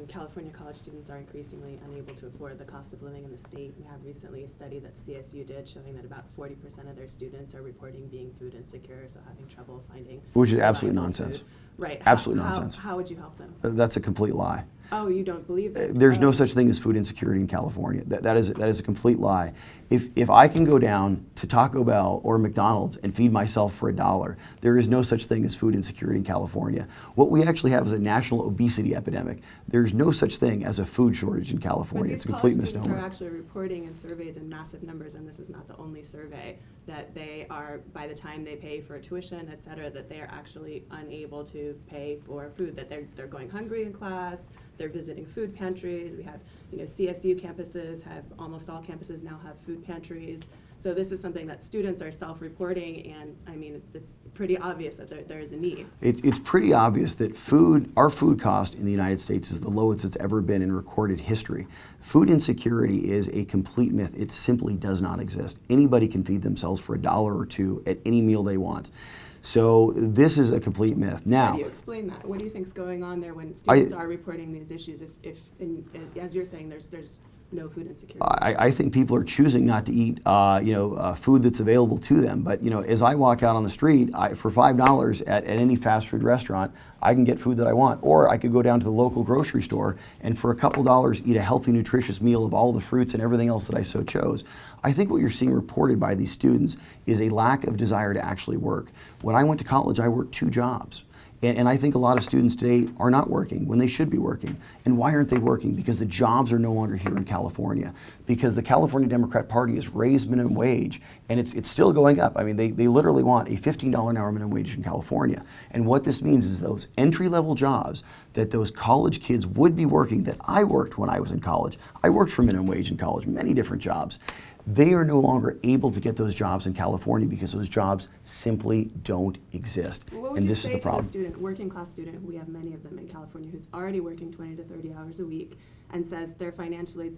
California college students are increasingly unable to afford the cost of living in the state. We have recently a study that CSU did showing that about 40% of their students are reporting being food insecure, so having trouble finding. Which is absolute reliable nonsense. food. Right. Absolute nonsense. How would you help them? That's a complete lie. Oh, you don't believe that? There's no Oh. such thing as food insecurity in California. That is a complete lie. If I can go down to Taco Bell or McDonald's and feed myself for $1, there is no such thing as food insecurity in California. What we actually have is a national obesity epidemic. There's no such thing as a food shortage in But California. these It's a complete college students misnomer. are actually reporting in surveys in massive numbers, and this is not the only survey, that they are, by the time they pay for tuition, et cetera, that they are actually unable to pay for food, that they're going hungry in class, they're visiting food pantries. We have, CSU campuses have, almost all campuses now have food pantries. So this is something that students are self-reporting, and I mean, it's pretty obvious that there is a need. It's pretty obvious that our food cost in the United States is the lowest it's ever been in recorded history. Food insecurity is a complete myth. It simply does not exist. Anybody can feed themselves for $1 or $2 at any meal they want. So this is a complete myth. How Now, do you explain that? What do you think's going on there when students are reporting these issues? If as you're saying, there's no food insecurity. I think people are choosing not to eat, food that's available to them. But as I walk out on the street, for $5 at any fast food restaurant, I can get food that I want. Or I could go down to the local grocery store and for a couple dollars eat a healthy, nutritious meal of all the fruits and everything else that I so chose. I think what you're seeing reported by these students is a lack of desire to actually work. When I went to college, I worked 2 jobs. And I think a lot of students today are not working when they should be working. And why aren't they working? Because the jobs are no longer here in California. Because the California Democrat Party has raised minimum wage, and it's still going up. I mean, they literally want a $15 an hour minimum wage in California. And what this means is those entry-level jobs that those college kids would be working, that I worked when I was in college. I worked for minimum wage in college, many different jobs. They are no longer able to get those jobs in California because those jobs simply don't exist. What would And you this say is the to problem. the student, working class student, we have many of them in California, who's already working 20 to 30 hours a week and says their financial aid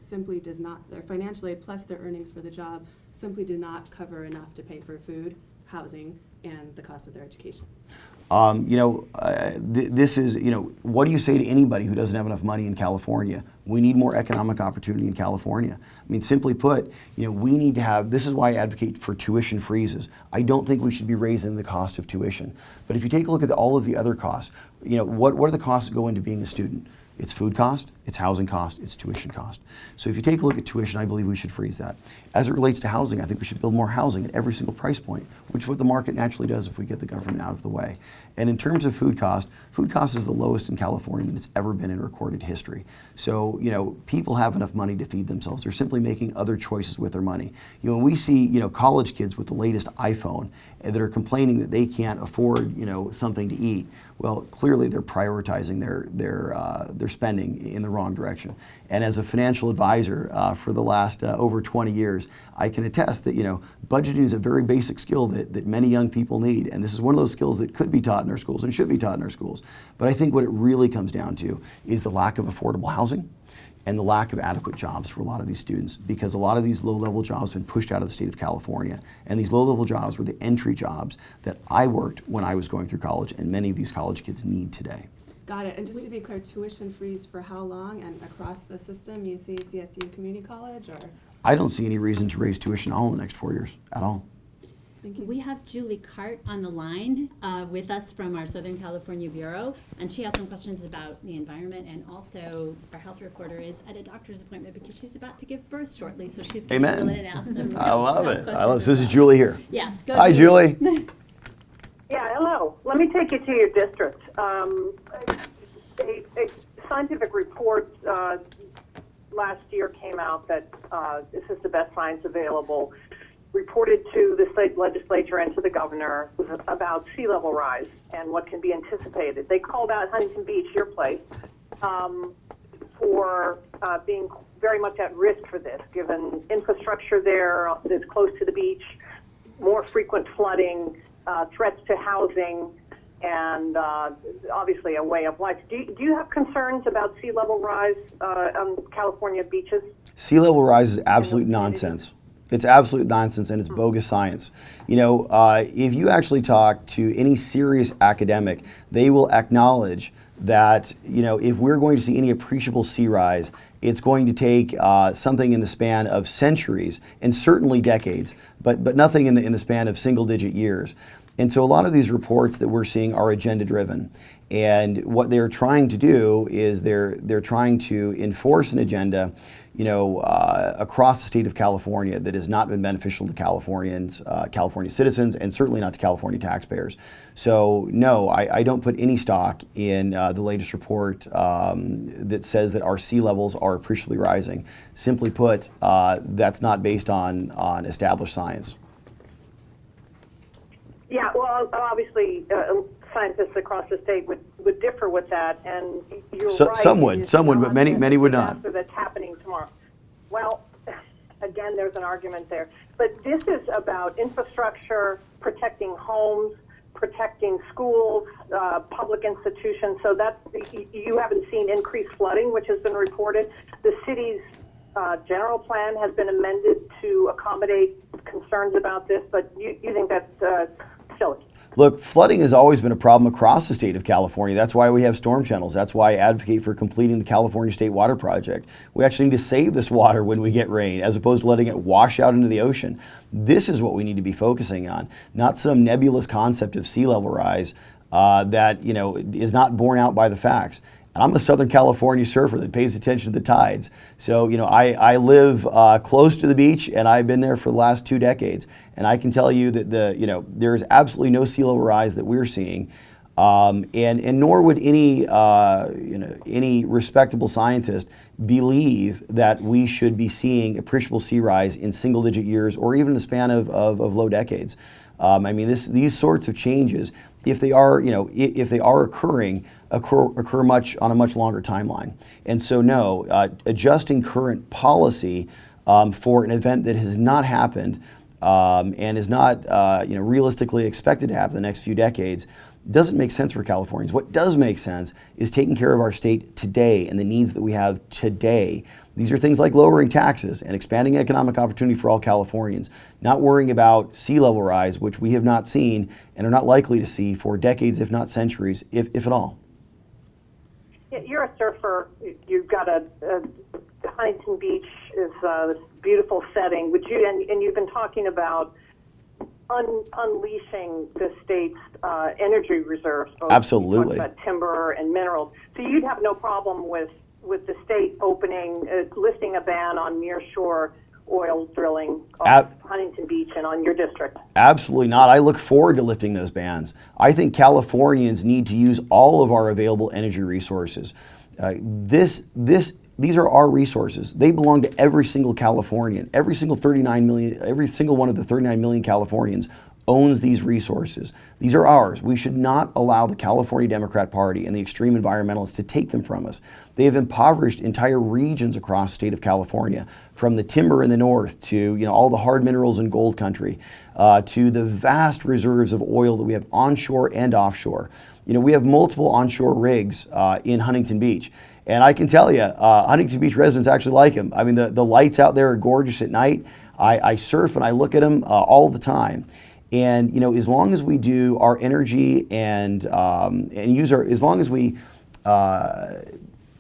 plus their earnings for the job simply do not cover enough to pay for food, housing, and the cost of their education? This is, what do you say to anybody who doesn't have enough money in California? We need more economic opportunity in California. I mean, simply put, we need to have, this is why I advocate for tuition freezes. I don't think we should be raising the cost of tuition. But if you take a look at all of the other costs, what are the costs that go into being a student? It's food cost, it's housing cost, it's tuition cost. So if you take a look at tuition, I believe we should freeze that. As it relates to housing, I think we should build more housing at every single price point, which is what the market naturally does if we get the government out of the way. And in terms of food cost is the lowest in California than it's ever been in recorded history. So, people have enough money to feed themselves. They're simply making other choices with their money. When we see, college kids with the latest iPhone that are complaining that they can't afford, something to eat, well, clearly they're prioritizing their spending in the wrong direction. And as a financial advisor for the last over 20 years, I can attest that budgeting is a very basic skill that many young people need, and this is one of those skills that could be taught in our schools and should be taught in our schools. But I think what it really comes down to is the lack of affordable housing and the lack of adequate jobs for a lot of these students, because a lot of these low-level jobs have been pushed out of the state of California, and these low-level jobs were the entry jobs that I worked when I was going through college, and many of these college kids need today. Got it. And just to be clear, tuition freeze for how long and across the system? You see CSU Community College or? I don't see any reason to raise tuition at all in the next 4 years, at all. Thank you. We have Julie Cart on the line with us from our Southern California Bureau, and she has some questions about the environment, and also our health reporter is at a doctor's appointment because she's about to give birth shortly, so she's going to Amen. fill in and ask some I love health it. questions I love. as So this is well. Julie here. Yes, go Hi, Julie. Yeah, hello. Let me take you to your district. A scientific report last year came out that this is the best science available, reported to the state legislature and to the governor about sea level rise and what can be anticipated. They called out Huntington Beach, your place, for being very much at risk for this, given infrastructure there that's close to the beach, more frequent flooding, threats to housing, and obviously a way of life. Do you have concerns about sea level rise on California beaches? Sea level rise is absolute nonsense. It's absolute nonsense, and it's bogus science. You know, if you actually talk to any serious academic, they will acknowledge that, you know, if we're going to see any appreciable sea rise, it's going to take something in the span of centuries and certainly decades, but nothing in the span of single-digit years. And so a lot of these reports that we're seeing are agenda-driven. And what they're trying to do is they're trying to enforce an agenda, you know, across the state of California that has not been beneficial to Californians, California citizens, and certainly not to California taxpayers. So no, I don't put any stock in the latest report that says that our sea levels are appreciably rising. Simply put, that's not based on established science. Yeah, well, obviously, scientists across the state would differ with that, and you're right. Some would, It's but not many would not. disaster that's happening tomorrow. Well, again, there's an argument there. But this is about infrastructure, protecting homes, protecting schools, public institutions. So that you haven't seen increased flooding, which has been reported. The city's general plan has been amended to accommodate concerns about this, but you think that's silly? Look, flooding has always been a problem across the state of California. That's why we have storm channels. That's why I advocate for completing the California State Water Project. We actually need to save this water when we get rain, as opposed to letting it wash out into the ocean. This is what we need to be focusing on, not some nebulous concept of sea level rise that, you know, is not borne out by the facts. And I'm a Southern California surfer that pays attention to the tides. So, you know, I live close to the beach, and I've been there for the last 2 decades. And I can tell you that there is absolutely no sea level rise that we're seeing, and nor would any respectable scientist believe that we should be seeing appreciable sea rise in single-digit years or even the span of low decades. I mean, these sorts of changes, if they are occurring, occur on a much longer timeline. And so no, adjusting current policy for an event that has not happened and is not realistically expected to happen in the next few decades doesn't make sense for Californians. What does make sense is taking care of our state today and the needs that we have today. These are things like lowering taxes and expanding economic opportunity for all Californians, not worrying about sea level rise, which we have not seen and are not likely to see for decades, if not centuries, if at all. You're a surfer. You've got Huntington Beach is this beautiful setting. Would you and you've been talking about unleashing the state's energy reserves. Both Absolutely. about timber and minerals. So you'd have no problem with the state lifting a ban on nearshore oil drilling off Huntington Beach and on your district? Absolutely not. I look forward to lifting those bans. I think Californians need to use all of our available energy resources. These are our resources. They belong to every single Californian. Every single one of the 39 million Californians owns these resources. These are ours. We should not allow the California Democrat Party and the extreme environmentalists to take them from us. They have impoverished entire regions across the state of California, from the timber in the north to all the hard minerals in gold country, to the vast reserves of oil that we have onshore and offshore. We have multiple onshore rigs in Huntington Beach. And I can tell you, Huntington Beach residents actually like them. I mean, the lights out there are gorgeous at night. I surf and I look at them all the time. And as long as we do our energy as long as we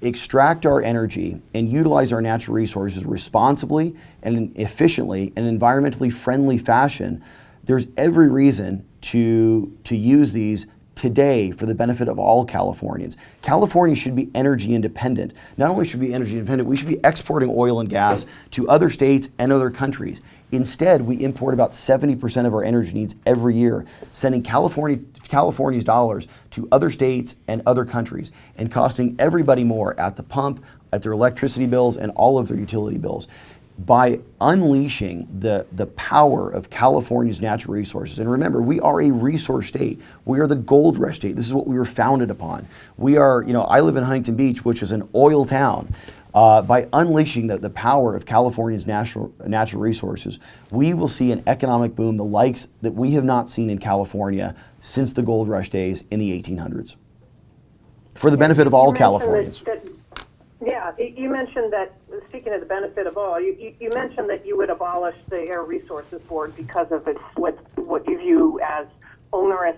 extract our energy and utilize our natural resources responsibly and efficiently and environmentally friendly fashion, there's every reason to use these today for the benefit of all Californians. California should be energy independent. Not only should we be energy independent, we should be exporting oil and gas to other states and other countries. Instead, we import about 70% of our energy needs every year, sending California's dollars to other states and other countries, and costing everybody more at the pump, at their electricity bills, and all of their utility bills. By unleashing the power of California's natural resources, and remember, we are a resource state. We are the gold rush state. This is what we were founded upon. We are, I live in Huntington Beach, which is an oil town. By unleashing the power of California's natural resources, we will see an economic boom, the likes that we have not seen in California since the gold rush days in the 1800s, for the benefit of all Californians. You mentioned that, speaking of the benefit of all, you mentioned that you would abolish the Air Resources Board because of its what you view as onerous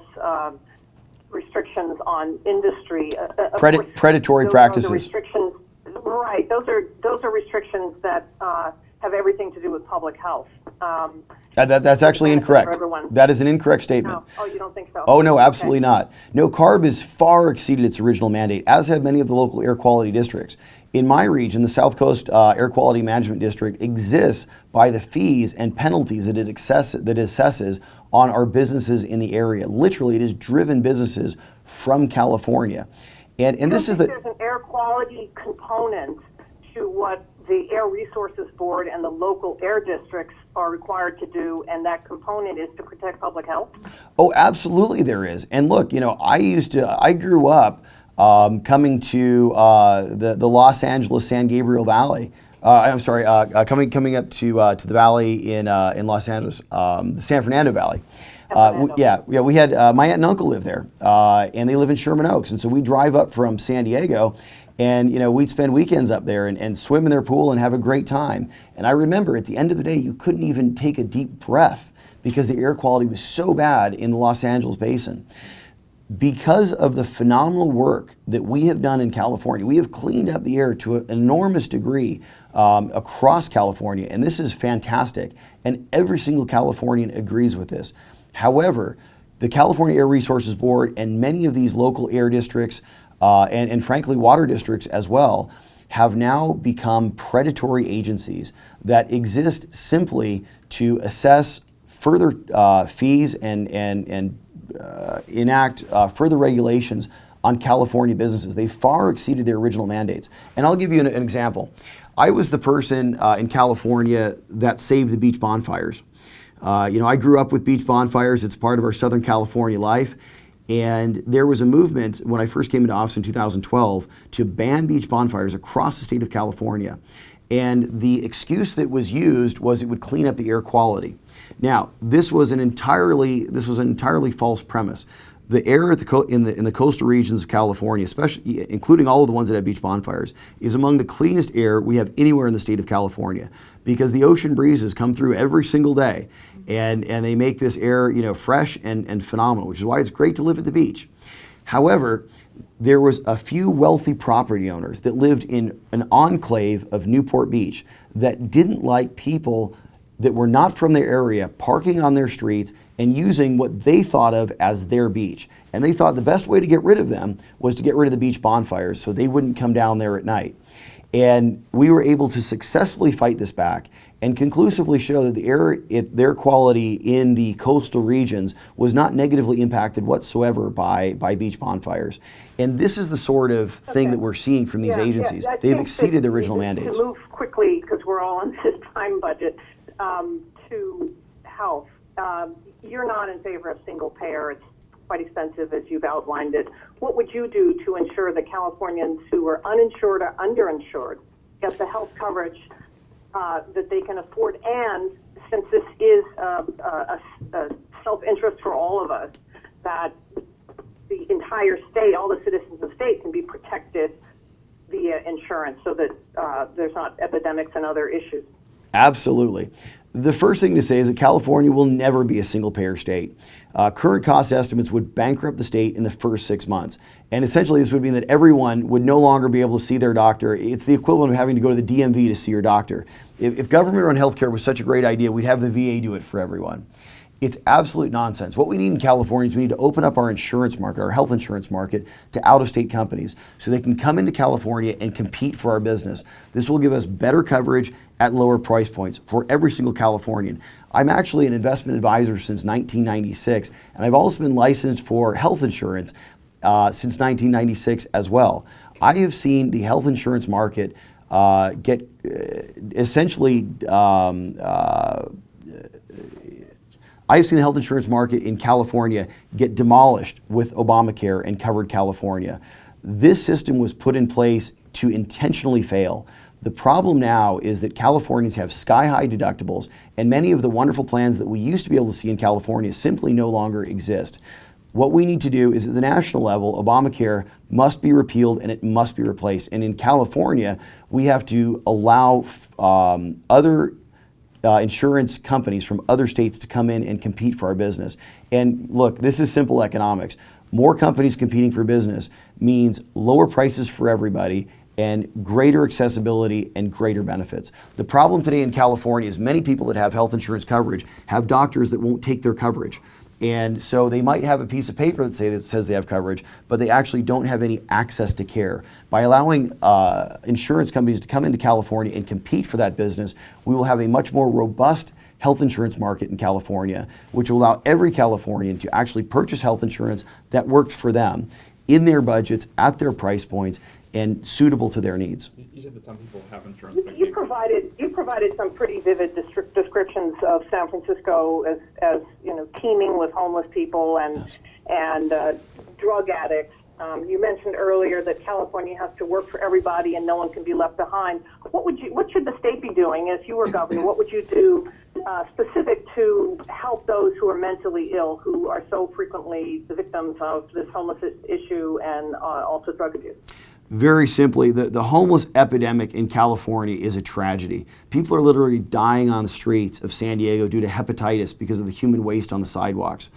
restrictions on industry. Predatory practices. Restrictions, right? Those are restrictions that have everything to do with public health. That's actually incorrect. That is an incorrect statement. No. Oh, you don't think so? Oh, no, absolutely not. No, CARB has far exceeded its original mandate, as have many of the local air quality districts. In my region, the South Coast Air Quality Management District exists by the fees and penalties that it assesses on our businesses in the area. Literally, it has driven businesses from California. And this is there's an air quality component to what the Air Resources Board and the local air districts are required to do, and that component is to protect public health? Oh, absolutely there is. And look, I grew up coming to the Los Angeles San Gabriel Valley. Coming up to the valley in Los Angeles, the San Fernando Valley. We had my aunt and uncle live there, and they live in Sherman Oaks, and so we drive up from San Diego, and we'd spend weekends up there and swim in their pool and have a great time. And I remember at the end of the day, you couldn't even take a deep breath because the air quality was so bad in the Los Angeles basin. Because of the phenomenal work that we have done in California, we have cleaned up the air to an enormous degree across California, and this is fantastic, and every single Californian agrees with this. However, the California Air Resources Board and many of these local air districts, and frankly water districts as well, have now become predatory agencies that exist simply to assess further fees and enact further regulations on California businesses. They far exceeded their original mandates. And I'll give you an example. I was the person in California that saved the beach bonfires. I grew up with beach bonfires. It's part of our Southern California life. And there was a movement when I first came into office in 2012 to ban beach bonfires across the state of California. And the excuse that was used was it would clean up the air quality. Now, this was an entirely false premise. The air at in the coastal regions of California, especially including all of the ones that have beach bonfires, is among the cleanest air we have anywhere in the state of California, because the ocean breezes come through every single day, and they make this air fresh and phenomenal, which is why it's great to live at the beach. However, there was a few wealthy property owners that lived in an enclave of Newport Beach that didn't like people that were not from their area parking on their streets and using what they thought of as their beach. And they thought the best way to get rid of them was to get rid of the beach bonfires so they wouldn't come down there at night. And we were able to successfully fight this back and conclusively show that the air quality in the coastal regions was not negatively impacted whatsoever by beach bonfires. And this is the sort of thing that we're seeing from these agencies. They've exceeded their original mandates. To move quickly, because we're all on this time budget, to health. You're not in favor of single payer. It's quite expensive, as you've outlined it. What would you do to ensure that Californians who are uninsured or underinsured get the health coverage that they can afford? And since this is a self-interest for all of us, that the entire state, all the citizens of the state, can be protected via insurance so that there's not epidemics and other issues. Absolutely. The first thing to say is that California will never be a single-payer state. Current cost estimates would bankrupt the state in the first 6 months. And essentially this would mean that everyone would no longer be able to see their doctor. It's the equivalent of having to go to the DMV to see your doctor. If government-run healthcare was such a great idea, we'd have the VA do it for everyone. It's absolute nonsense. What we need in California is we need to open up our insurance market, our health insurance market, to out-of-state companies so they can come into California and compete for our business. This will give us better coverage at lower price points for every single Californian. I'm actually an investment advisor since 1996, and I've also been licensed for health insurance since 1996 as well. I have seen the health insurance market get essentially I've seen the health insurance market in California get demolished with Obamacare and Covered California. This system was put in place to intentionally fail. The problem now is that Californians have sky-high deductibles, and many of the wonderful plans that we used to be able to see in California simply no longer exist. What we need to do is at the national level, Obamacare must be repealed and it must be replaced. And in California, we have to allow other insurance companies from other states to come in and compete for our business. And look, this is simple economics. More companies competing for business means lower prices for everybody and greater accessibility and greater benefits. The problem today in California is many people that have health insurance coverage have doctors that won't take their coverage. And so they might have a piece of paper that says they have coverage, but they actually don't have any access to care. By allowing insurance companies to come into California and compete for that business, we will have a much more robust health insurance market in California, which will allow every Californian to actually purchase health insurance that works for them in their budgets, at their price points, and suitable to their needs. You said that some people have insurance. You provided some pretty vivid descriptions of San Francisco as teeming with homeless people and drug addicts. You mentioned earlier that California has to work for everybody and no one can be left behind. What should the state be doing as you were governor? What would you do specific to help those who are mentally ill, who are so frequently the victims of this homeless issue and also drug abuse? Very simply, the homeless epidemic in California is a tragedy. People are literally dying on the streets of San Diego due to hepatitis because of the human waste on the sidewalks.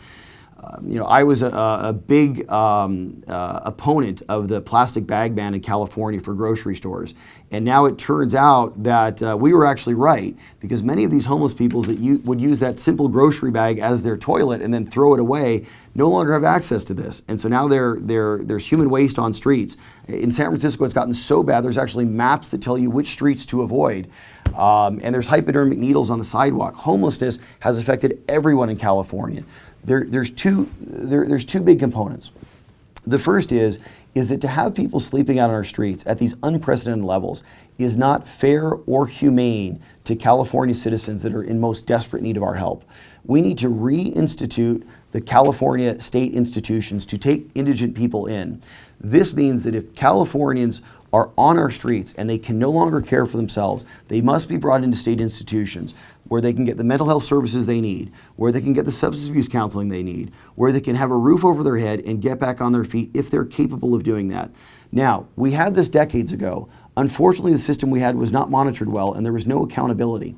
I was a big opponent of the plastic bag ban in California for grocery stores. And now it turns out that we were actually right, because many of these homeless people that would use that simple grocery bag as their toilet and then throw it away no longer have access to this. And so now there's human waste on streets. In San Francisco, it's gotten so bad, there's actually maps that tell you which streets to avoid. And there's hypodermic needles on the sidewalk. Homelessness has affected everyone in California. There's two big components. The first is that to have people sleeping out on our streets at these unprecedented levels is not fair or humane to California citizens that are in most desperate need of our help. We need to reinstitute the California state institutions to take indigent people in. This means that if Californians are on our streets and they can no longer care for themselves, they must be brought into state institutions where they can get the mental health services they need, where they can get the substance abuse counseling they need, where they can have a roof over their head and get back on their feet if they're capable of doing that. Now, we had this decades ago. Unfortunately, the system we had was not monitored well and there was no accountability.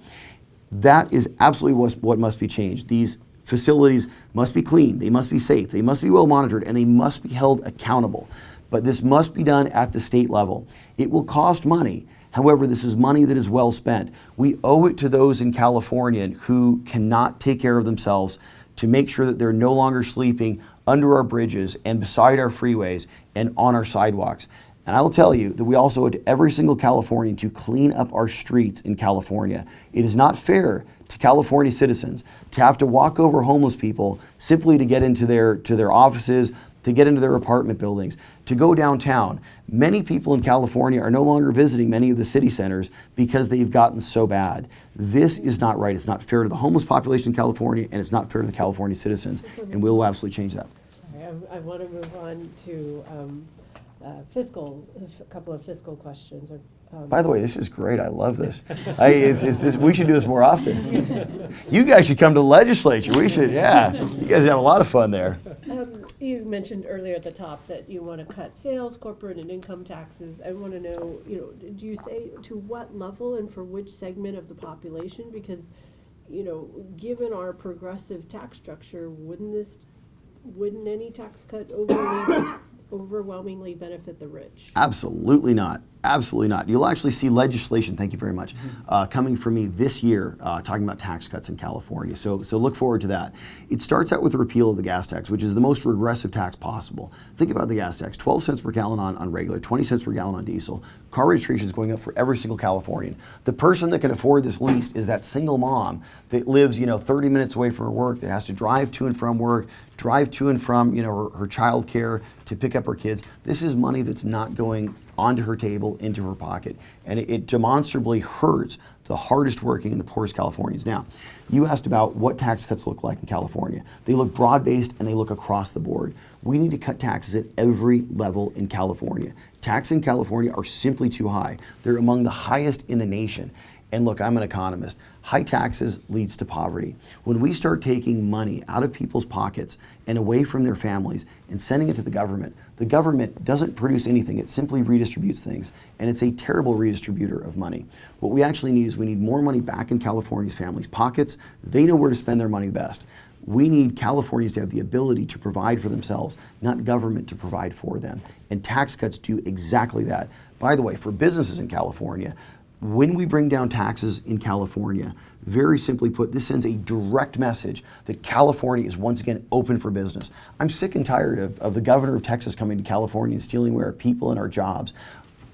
That is absolutely what must be changed. These facilities must be clean, they must be safe, they must be well monitored, and they must be held accountable. But this must be done at the state level. It will cost money. However, this is money that is well spent. We owe it to those in California who cannot take care of themselves to make sure that they're no longer sleeping under our bridges and beside our freeways and on our sidewalks. And I will tell you that we also owe it to every single Californian to clean up our streets in California. It is not fair to California citizens to have to walk over homeless people simply to get into their offices, to get into their apartment buildings, to go downtown. Many people in California are no longer visiting many of the city centers because they've gotten so bad. This is not right. It's not fair to the homeless population in California, and it's not fair to the California citizens, and we'll absolutely change that. I want to move on to a couple of fiscal questions. By the way, this is great. I love this. We should do this more often. You guys should come to the legislature. We should, yeah. You guys have a lot of fun there. You mentioned earlier at the top that you want to cut sales, corporate, and income taxes. I want to know, did you say to what level and for which segment of the population? Because, given our progressive tax structure, wouldn't any tax cut overwhelmingly benefit the rich? Absolutely not. Absolutely not. You'll actually see legislation, thank you very much, coming from me this year talking about tax cuts in California. So look forward to that. It starts out with the repeal of the gas tax, which is the most regressive tax possible. Think about the gas tax, 12 cents per gallon on regular, 20 cents per gallon on diesel. Car registration is going up for every single Californian. The person that can afford this least is that single mom that lives 30 minutes away from her work, that has to drive to and from work, drive to and from her child care to pick up her kids. This is money that's not going onto her table, into her pocket. And it demonstrably hurts the hardest working and the poorest Californians. Now, you asked about what tax cuts look like in California. They look broad-based and they look across the board. We need to cut taxes at every level in California. Taxes in California are simply too high. They're among the highest in the nation. And look, I'm an economist. High taxes leads to poverty. When we start taking money out of people's pockets and away from their families and sending it to the government doesn't produce anything. It simply redistributes things. And it's a terrible redistributor of money. What we actually need is we need more money back in California's families' pockets. They know where to spend their money best. We need Californians to have the ability to provide for themselves, not government to provide for them. And tax cuts do exactly that. By the way, for businesses in California, when we bring down taxes in California, very simply put, this sends a direct message that California is once again open for business. I'm sick and tired of the governor of Texas coming to California and stealing away our people and our jobs.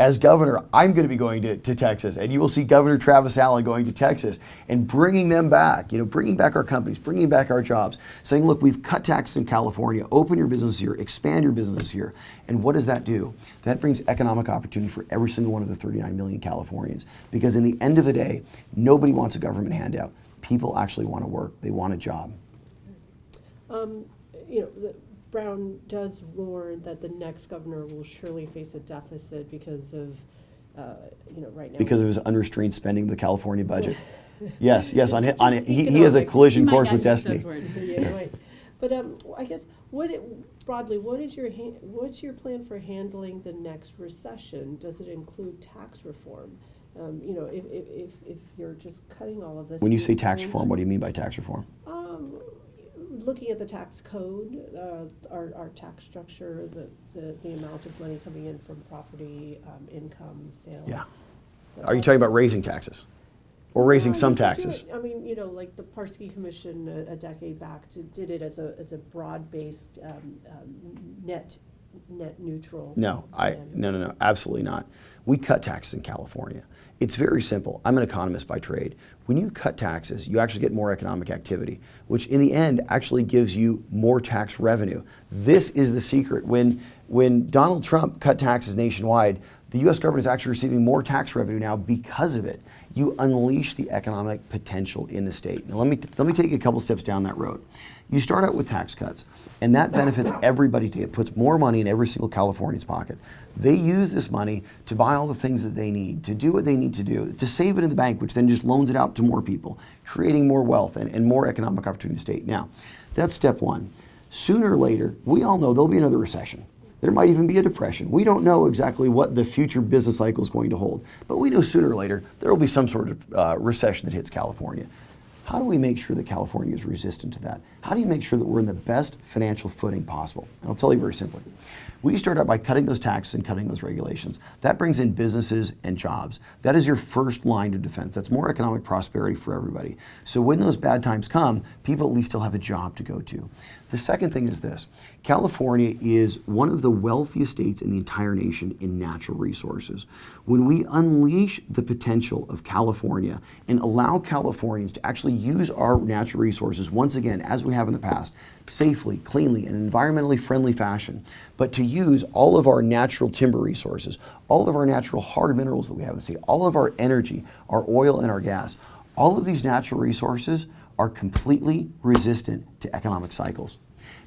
As governor, I'm going to be going to Texas, and you will see Governor Travis Allen going to Texas and bringing them back, bringing back our companies, bringing back our jobs, saying, look, we've cut taxes in California, open your business here, expand your business here. And what does that do? That brings economic opportunity for every single one of the 39 million Californians. Because in the end of the day, nobody wants a government handout. People actually want to work. They want a job. Brown does warn that the next governor will surely face a deficit because of, right now. Because of his unrestrained spending of the California budget. Yes, he has a collision course with destiny. Yeah, right. But I guess broadly, what's your plan for handling the next recession? Does it include tax reform? If you're just cutting all of this. When you say tax reform, what do you mean by tax reform? Looking at the tax code, our tax structure, the amount of money coming in from property, income, sales. Yeah. Are you talking about raising taxes? Or raising some taxes? Like the Parsky Commission a decade back did it as a broad-based net neutral. No, absolutely not. We cut taxes in California. It's very simple. I'm an economist by trade. When you cut taxes, you actually get more economic activity, which in the end actually gives you more tax revenue. This is the secret. When Donald Trump cut taxes nationwide, the U.S. government is actually receiving more tax revenue now because of it. You unleash the economic potential in the state. Now let me take a couple steps down that road. You start out with tax cuts, and that benefits everybody. It puts more money in every single Californian's pocket. They use this money to buy all the things that they need, to do what they need to do, to save it in the bank, which then just loans it out to more people, creating more wealth and more economic opportunity in the state. Now, that's step one. Sooner or later, we all know there'll be another recession. There might even be a depression. We don't know exactly what the future business cycle is going to hold, but we know sooner or later there will be some sort of recession that hits California. How do we make sure that California is resistant to that? How do you make sure that we're in the best financial footing possible? And I'll tell you very simply. We start out by cutting those taxes and cutting those regulations. That brings in businesses and jobs. That is your first line of defense. That's more economic prosperity for everybody. So when those bad times come, people at least still have a job to go to. The second thing is this. California is one of the wealthiest states in the entire nation in natural resources. When we unleash the potential of California and allow Californians to actually use our natural resources once again, as we have in the past, safely, cleanly, and environmentally friendly fashion, but to use all of our natural timber resources, all of our natural hard minerals that we have in the state, all of our energy, our oil and our gas, all of these natural resources are completely resistant to economic cycles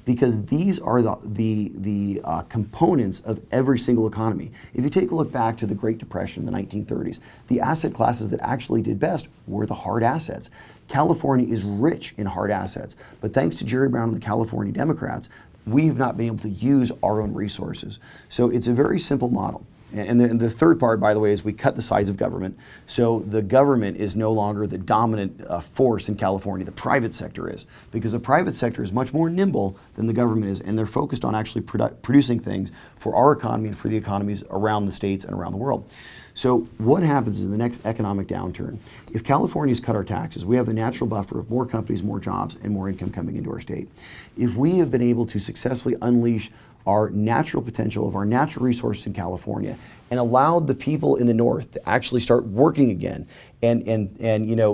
because these are the components of every single economy. If you take a look back to the Great Depression in the 1930s, the asset classes that actually did best were the hard assets. California is rich in hard assets, but thanks to Jerry Brown and the California Democrats, we have not been able to use our own resources. So it's a very simple model. And the third part, by the way, is we cut the size of government. So the government is no longer the dominant force in California. The private sector is, because the private sector is much more nimble than the government is, and they're focused on actually producing things for our economy and for the economies around the states and around the world. So what happens in the next economic downturn? If California's cut our taxes, we have a natural buffer of more companies, more jobs, and more income coming into our state. If we have been able to successfully unleash our natural potential of our natural resources in California and allowed the people in the north to actually start working again and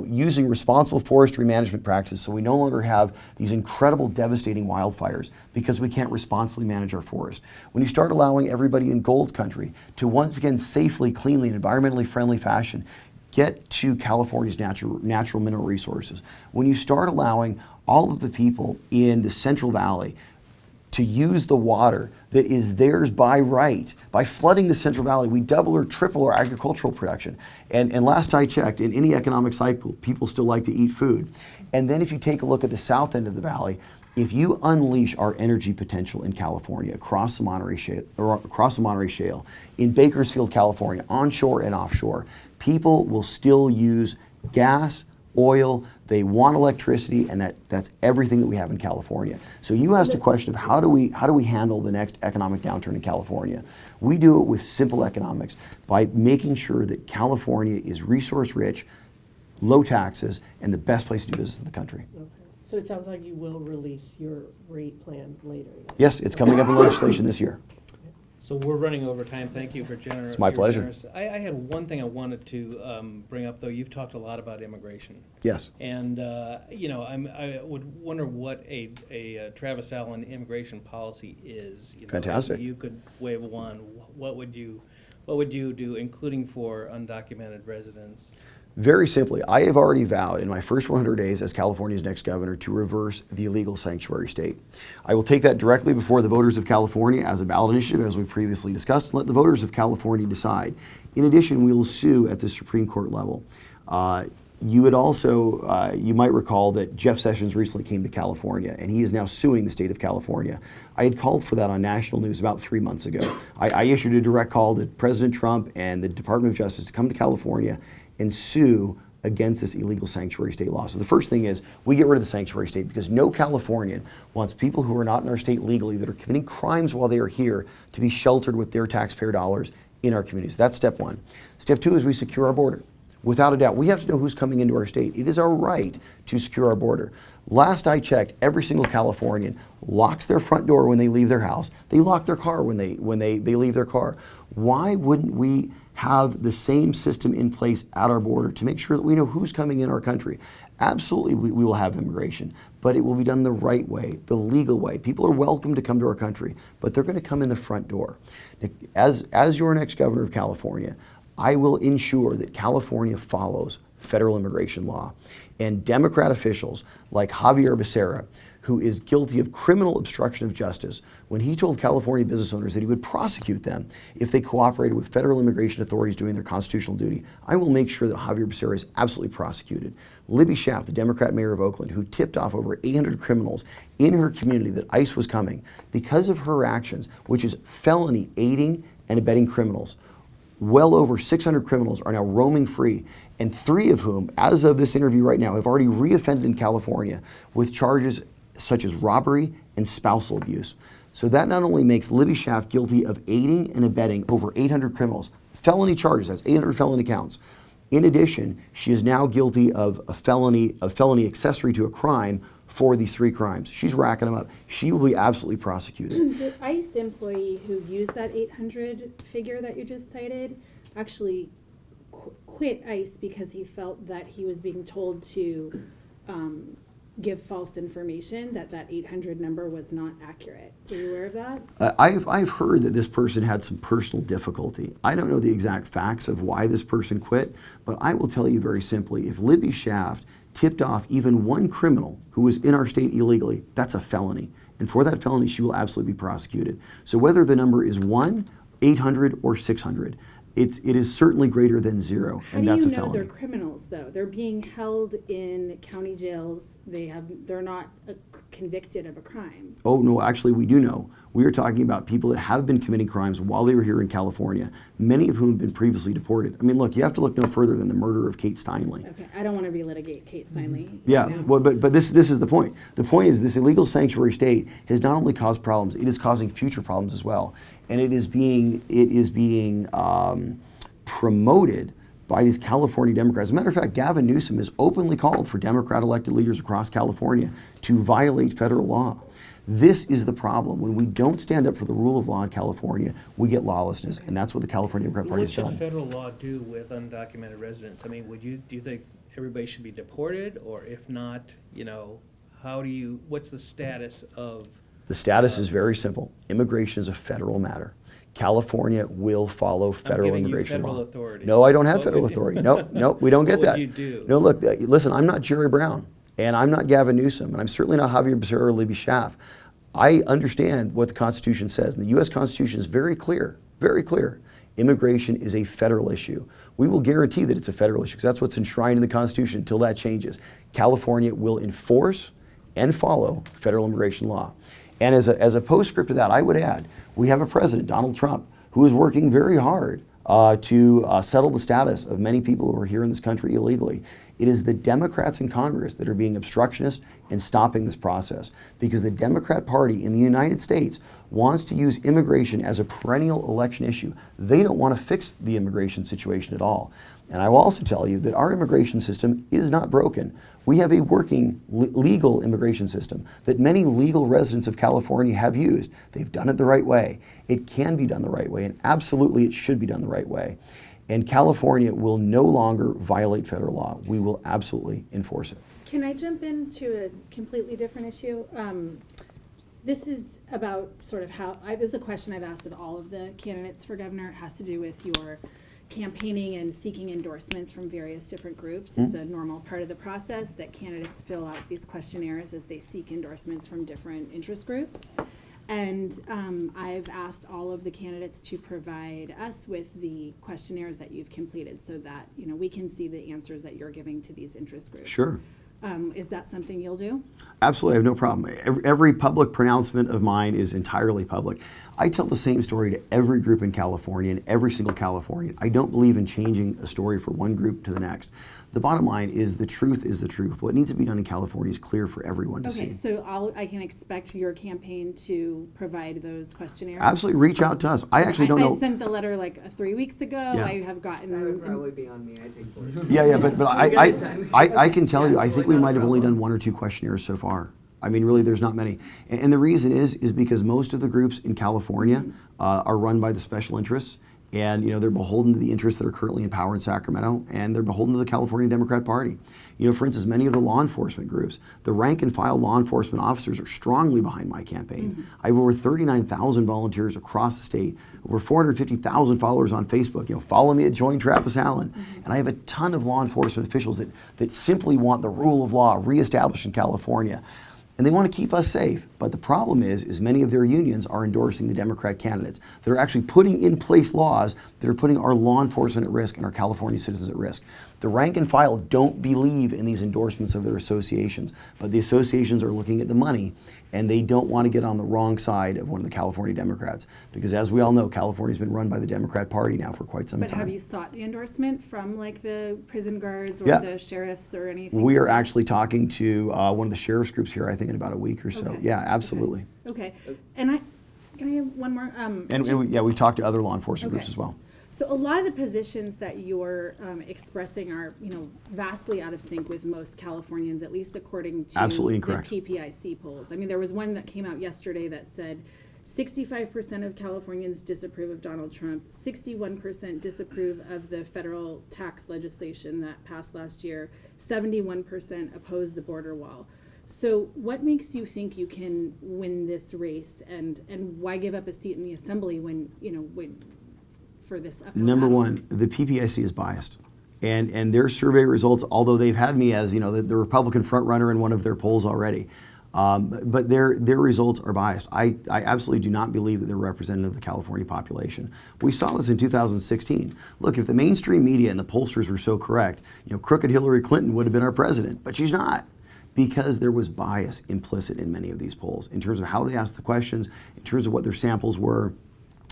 using responsible forestry management practices, so we no longer have these incredible devastating wildfires because we can't responsibly manage our forest. When you start allowing everybody in gold country to once again safely, cleanly, and environmentally friendly fashion get to California's natural mineral resources, when you start allowing all of the people in the Central Valley to use the water that is theirs by right. By flooding the Central Valley, we double or triple our agricultural production. And last I checked, in any economic cycle, people still like to eat food. And then if you take a look at the south end of the valley, if you unleash our energy potential in California, across the Monterey Shale, in Bakersfield, California, onshore and offshore, people will still use gas, oil, they want electricity, and that's everything that we have in California. So you asked a question of how do we handle the next economic downturn in California? We do it with simple economics by making sure that California is resource rich, low taxes, and the best place to do business in the country. Okay. So it sounds like you will release your rate plan later. Yes, it's coming up in legislation this year. So we're running over time. Thank you for generous. It's my pleasure. I had one thing I wanted to bring up, though. You've talked a lot about immigration. Yes. And, I would wonder what a Travis Allen immigration policy is. Fantastic. If you could wave a wand, what would you do, including for undocumented residents? Very simply, I have already vowed in my first 100 days as California's next governor to reverse the illegal sanctuary state. I will take that directly before the voters of California as a ballot initiative, as we previously discussed, and let the voters of California decide. In addition, we will sue at the Supreme Court level. You might recall that Jeff Sessions recently came to California, and he is now suing the state of California. I had called for that on national news about 3 months ago. I issued a direct call to President Trump and the Department of Justice to come to California and sue against this illegal sanctuary state law. So the first thing is we get rid of the sanctuary state, because no Californian wants people who are not in our state legally, that are committing crimes while they are here, to be sheltered with their taxpayer dollars in our communities. That's step one. Step two is we secure our border. Without a doubt, we have to know who's coming into our state. It is our right to secure our border. Last I checked, every single Californian locks their front door when they leave their house. They lock their car when they leave their car. Why wouldn't we have the same system in place at our border to make sure that we know who's coming in our country? Absolutely, we will have immigration, but it will be done the right way, the legal way. People are welcome to come to our country, but they're going to come in the front door. As your next governor of California, I will ensure that California follows federal immigration law. And Democrat officials like Javier Becerra, who is guilty of criminal obstruction of justice, when he told California business owners that he would prosecute them if they cooperated with federal immigration authorities doing their constitutional duty, I will make sure that Javier Becerra is absolutely prosecuted. Libby Schaaf, the Democrat mayor of Oakland, who tipped off over 800 criminals in her community that ICE was coming, because of her actions, which is felony aiding and abetting criminals. Well over 600 criminals are now roaming free, and 3 of whom, as of this interview right now, have already reoffended in California with charges such as robbery and spousal abuse. So that not only makes Libby Schaaf guilty of aiding and abetting over 800 criminals, felony charges, that's 800 felony counts. In addition, she is now guilty of a felony accessory to a crime for these 3 crimes. She's racking them up. She will be absolutely prosecuted. The ICE employee who used that 800 figure that you just cited actually quit ICE because he felt that he was being told to give false information, that 800 number was not accurate. Are you aware of that? I've heard that this person had some personal difficulty. I don't know the exact facts of why this person quit, but I will tell you very simply, if Libby Schaaf tipped off even one criminal who was in our state illegally, that's a felony. And for that felony, she will absolutely be prosecuted. So whether the number is 1, 800, or 600, it is certainly greater than 0, and that's a felony. How do you know they're criminals, though? They're being held in county jails. They're not convicted of a crime. Oh, no, actually, we do know. We are talking about people that have been committing crimes while they were here in California, many of whom have been previously deported. I mean, look, you have to look no further than the murder of Kate Steinle. Okay, I don't want to relitigate Kate Steinle. Yeah, right now. well, but this is the point. The point is this illegal sanctuary state has not only caused problems, it is causing future problems as well. And it is being promoted by these California Democrats. As a matter of fact, Gavin Newsom has openly called for Democrat elected leaders across California to violate federal law. This is the problem. When we don't stand up for the rule of law in California, we get lawlessness, and that's what the California Democrat Party What has should done. federal law do with undocumented residents? I mean, do you think everybody should be deported, or if not, what's the status of? The status is very simple. Immigration is a federal matter. California will follow federal giving you immigration federal law. authority. No, I don't have What federal would you- authority. No, we don't get What would that. you do? No, look, listen, I'm not Jerry Brown, and I'm not Gavin Newsom, and I'm certainly not Javier Becerra or Libby Schaaf. I understand what the Constitution says, and the U.S. Constitution is very clear, very clear. Immigration is a federal issue. We will guarantee that it's a federal issue, because that's what's enshrined in the Constitution until that changes. California will enforce and follow federal immigration law. And as a postscript to that, I would add, we have a president, Donald Trump, who is working very hard to settle the status of many people who are here in this country illegally. It is the Democrats in Congress that are being obstructionist and stopping this process, because the Democrat Party in the United States wants to use immigration as a perennial election issue. They don't want to fix the immigration situation at all. And I will also tell you that our immigration system is not broken. We have a working legal immigration system that many legal residents of California have used. They've done it the right way. It can be done the right way, and absolutely it should be done the right way. And California will no longer violate federal law. We will absolutely enforce it. Can I jump into a completely different issue? This is about sort of this is a question I've asked of all of the candidates for governor. It has to do with your campaigning and seeking endorsements from various different groups. It's a normal part of the process that candidates fill out these questionnaires as they seek endorsements from different interest groups. And I've asked all of the candidates to provide us with the questionnaires that you've completed, so that we can see the answers that you're giving to these interest groups. Sure. Is that something you'll do? Absolutely, I have no problem. Every public pronouncement of mine is entirely public. I tell the same story to every group in California and every single Californian. I don't believe in changing a story from one group to the next. The bottom line is the truth is the truth. What needs to be done in California is clear for everyone to see. Okay, so I can expect your campaign to provide those questionnaires? Absolutely, reach out to us. I actually don't know. I sent the letter like 3 weeks ago. Yeah. I have gotten. That would probably be on me, I take forward. Yeah, but I can tell you, I think we Absolutely, might have no only problem. done 1 or 2 questionnaires so far. I mean, really, there's not many. And the reason is because most of the groups in California are run by the special interests. And they're beholden to the interests that are currently in power in Sacramento, and they're beholden to the California Democrat Party. For instance, many of the law enforcement groups, the rank and file law enforcement officers are strongly behind my campaign. I have over 39,000 volunteers across the state, over 450,000 followers on Facebook. Follow me at Join Travis Allen. And I have a ton of law enforcement officials that simply want the rule of law reestablished in California. And they want to keep us safe. But the problem is many of their unions are endorsing the Democrat candidates. They're actually putting in place laws that are putting our law enforcement at risk and our California citizens at risk. The rank and file don't believe in these endorsements of their associations, but the associations are looking at the money, and they don't want to get on the wrong side of one of the California Democrats. Because as we all know, California's been run by the Democrat Party now for quite some But time. have you sought the endorsement from like the prison guards or Yeah. the sheriffs or anything? We are actually talking to one of the sheriff's groups here, I think, in about a week or so. Okay. Yeah, absolutely. Okay, and can I have one more? We've talked to other law enforcement groups Okay. as well. So a lot of the positions that you're expressing are, vastly out of sync with most Californians, at least according to Absolutely the incorrect. PPIC polls. I mean, there was one that came out yesterday that said 65% of Californians disapprove of Donald Trump, 61% disapprove of the federal tax legislation that passed last year, 71% oppose the border wall. So what makes you think you can win this race, and why give up a seat in the assembly when for this uphill Number battle? one, the PPIC is biased. And their survey results, although they've had me as the Republican frontrunner in one of their polls already, but their results are biased. I absolutely do not believe that they're representative of the California population. We saw this in 2016. Look, if the mainstream media and the pollsters were so correct, crooked Hillary Clinton would have been our president, but she's not. because there was bias implicit in many of these polls in terms of how they asked the questions, in terms of what their samples were,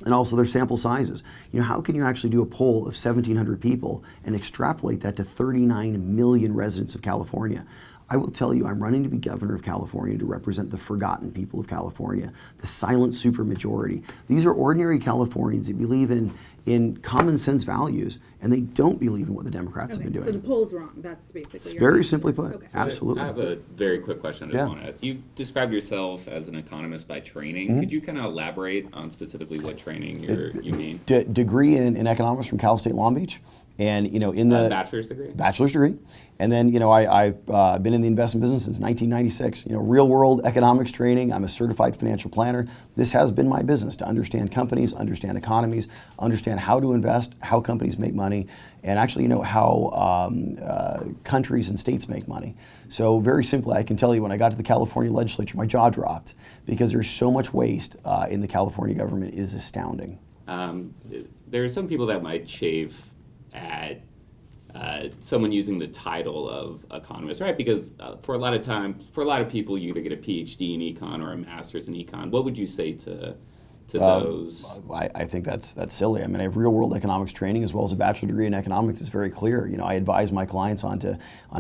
and also their sample sizes. You know, how can you actually do a poll of 1,700 people and extrapolate that to 39 million residents of California? I will tell you, I'm running to be governor of California to represent the forgotten people of California, the silent supermajority. These are ordinary Californians that believe in common sense values, and they don't believe in what the Democrats have been doing. So the poll's wrong, that's basically It's your very answer. simply put, Okay. absolutely. I have a very quick question I just Yeah. want to ask. You described yourself as an economist by training. Mm-hmm. Could you kind of elaborate on specifically what training you mean? Degree in economics from Cal State Long Beach, and you know, in the Bachelor's degree? Bachelor's degree, and then you know, I've been in the investment business since 1996. You know, real world economics training. I'm a certified financial planner. This has been my business, to understand companies, understand economies, understand how to invest, how companies make money, and actually, you know, how countries and states make money. So very simply, I can tell you, when I got to the California legislature, my jaw dropped because there's so much waste in the California government. It is astounding. There are some people that might chafe at someone using the title of economist, right? Because for a lot of people, you either get a PhD in econ or a master's in econ. What would you say to those? I think that's silly. I mean, I have real world economics training as well as a bachelor degree in economics. It's very clear. You know, I advise my clients on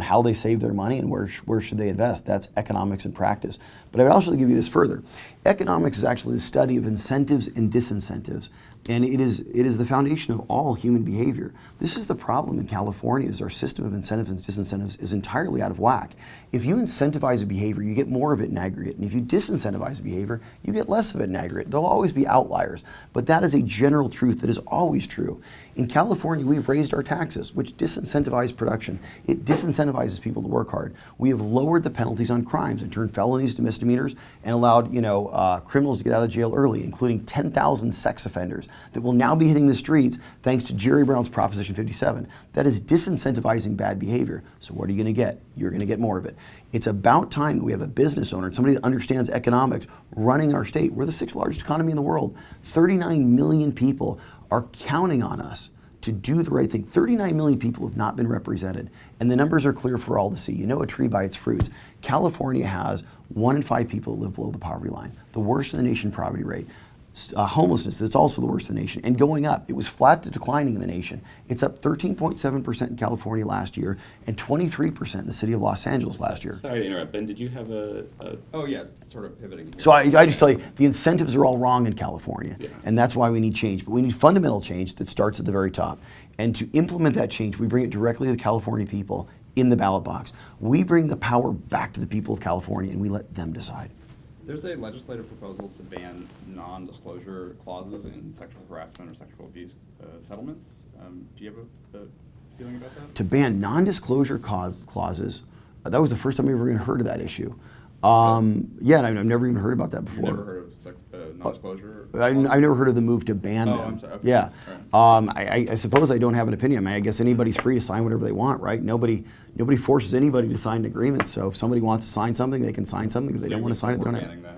how they save their money and where should they invest. That's economics in practice. But I would also give you this further. Economics is actually the study of incentives and disincentives. And it is the foundation of all human behavior. This is the problem in California, is our system of incentives and disincentives is entirely out of whack. If you incentivize a behavior, you get more of it in aggregate. And if you disincentivize a behavior, you get less of it in aggregate. There'll always be outliers. But that is a general truth that is always true. In California, we've raised our taxes, which disincentivize production. It disincentivizes people to work hard. We have lowered the penalties on crimes and turned felonies to misdemeanors and allowed criminals to get out of jail early, including 10,000 sex offenders that will now be hitting the streets thanks to Jerry Brown's Proposition 57. That is disincentivizing bad behavior. So what are you going to get? You're going to get more of it. It's about time that we have a business owner, somebody that understands economics, running our state. We're the 6th largest economy in the world. 39 million people are counting on us to do the right thing. 39 million people have not been represented, and the numbers are clear for all to see. You know a tree by its fruits. California has 1 in 5 people who live below the poverty line, the worst in the nation poverty rate. Homelessness, that's also the worst in the nation, and going up. It was flat to declining in the nation. It's up 13.7% in California last year, and 23% in the city of Los Angeles last year. Sorry to interrupt, Ben. Did you have a Oh yeah, sort of pivoting here. So I just tell you, the incentives are all wrong in California, Yeah. and that's why we need change. But we need fundamental change that starts at the very top. And to implement that change, we bring it directly to the California people in the ballot box. We bring the power back to the people of California, and we let them decide. There's a legislative proposal to ban non-disclosure clauses in sexual harassment or sexual abuse settlements. Do you have a feeling about that? To ban non-disclosure clauses, that was the first time I ever even heard of that issue. Yeah, and I've never even heard about that You've before. never heard of non-disclosure? I've never heard of the move to ban them. I'm sorry. Okay. Yeah. All right. I suppose I don't have an opinion. I guess anybody's free to sign whatever they want, right? Nobody forces anybody to sign an agreement. So if somebody wants to sign something, they can sign something. If they don't want to sign it, they don't have banning that.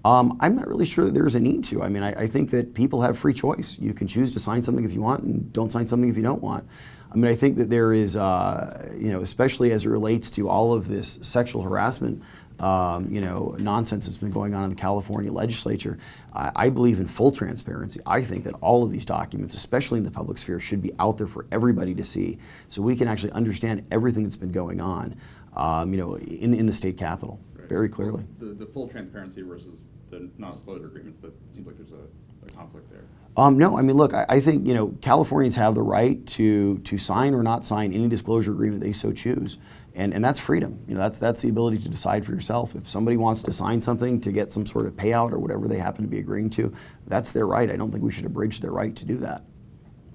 I'm not really sure that there's a need to. I mean, I think that people have free choice. You can choose to sign something if you want and don't sign something if you don't want. I mean, I think that there is, especially as it relates to all of this sexual harassment, nonsense that's been going on in the California legislature. I believe in full transparency. I think that all of these documents, especially in the public sphere, should be out there for everybody to see, so we can actually understand everything that's been going on, in the state capitol, Right. very clearly. The full transparency versus the non-disclosure agreements, that seems like there's a conflict there. No, I mean, look, I think, Californians have the right to sign or not sign any disclosure agreement they so choose. And that's freedom. That's the ability to decide for yourself. If somebody wants to sign something to get some sort of payout or whatever they happen to be agreeing to, that's their right. I don't think we should abridge their right to do that.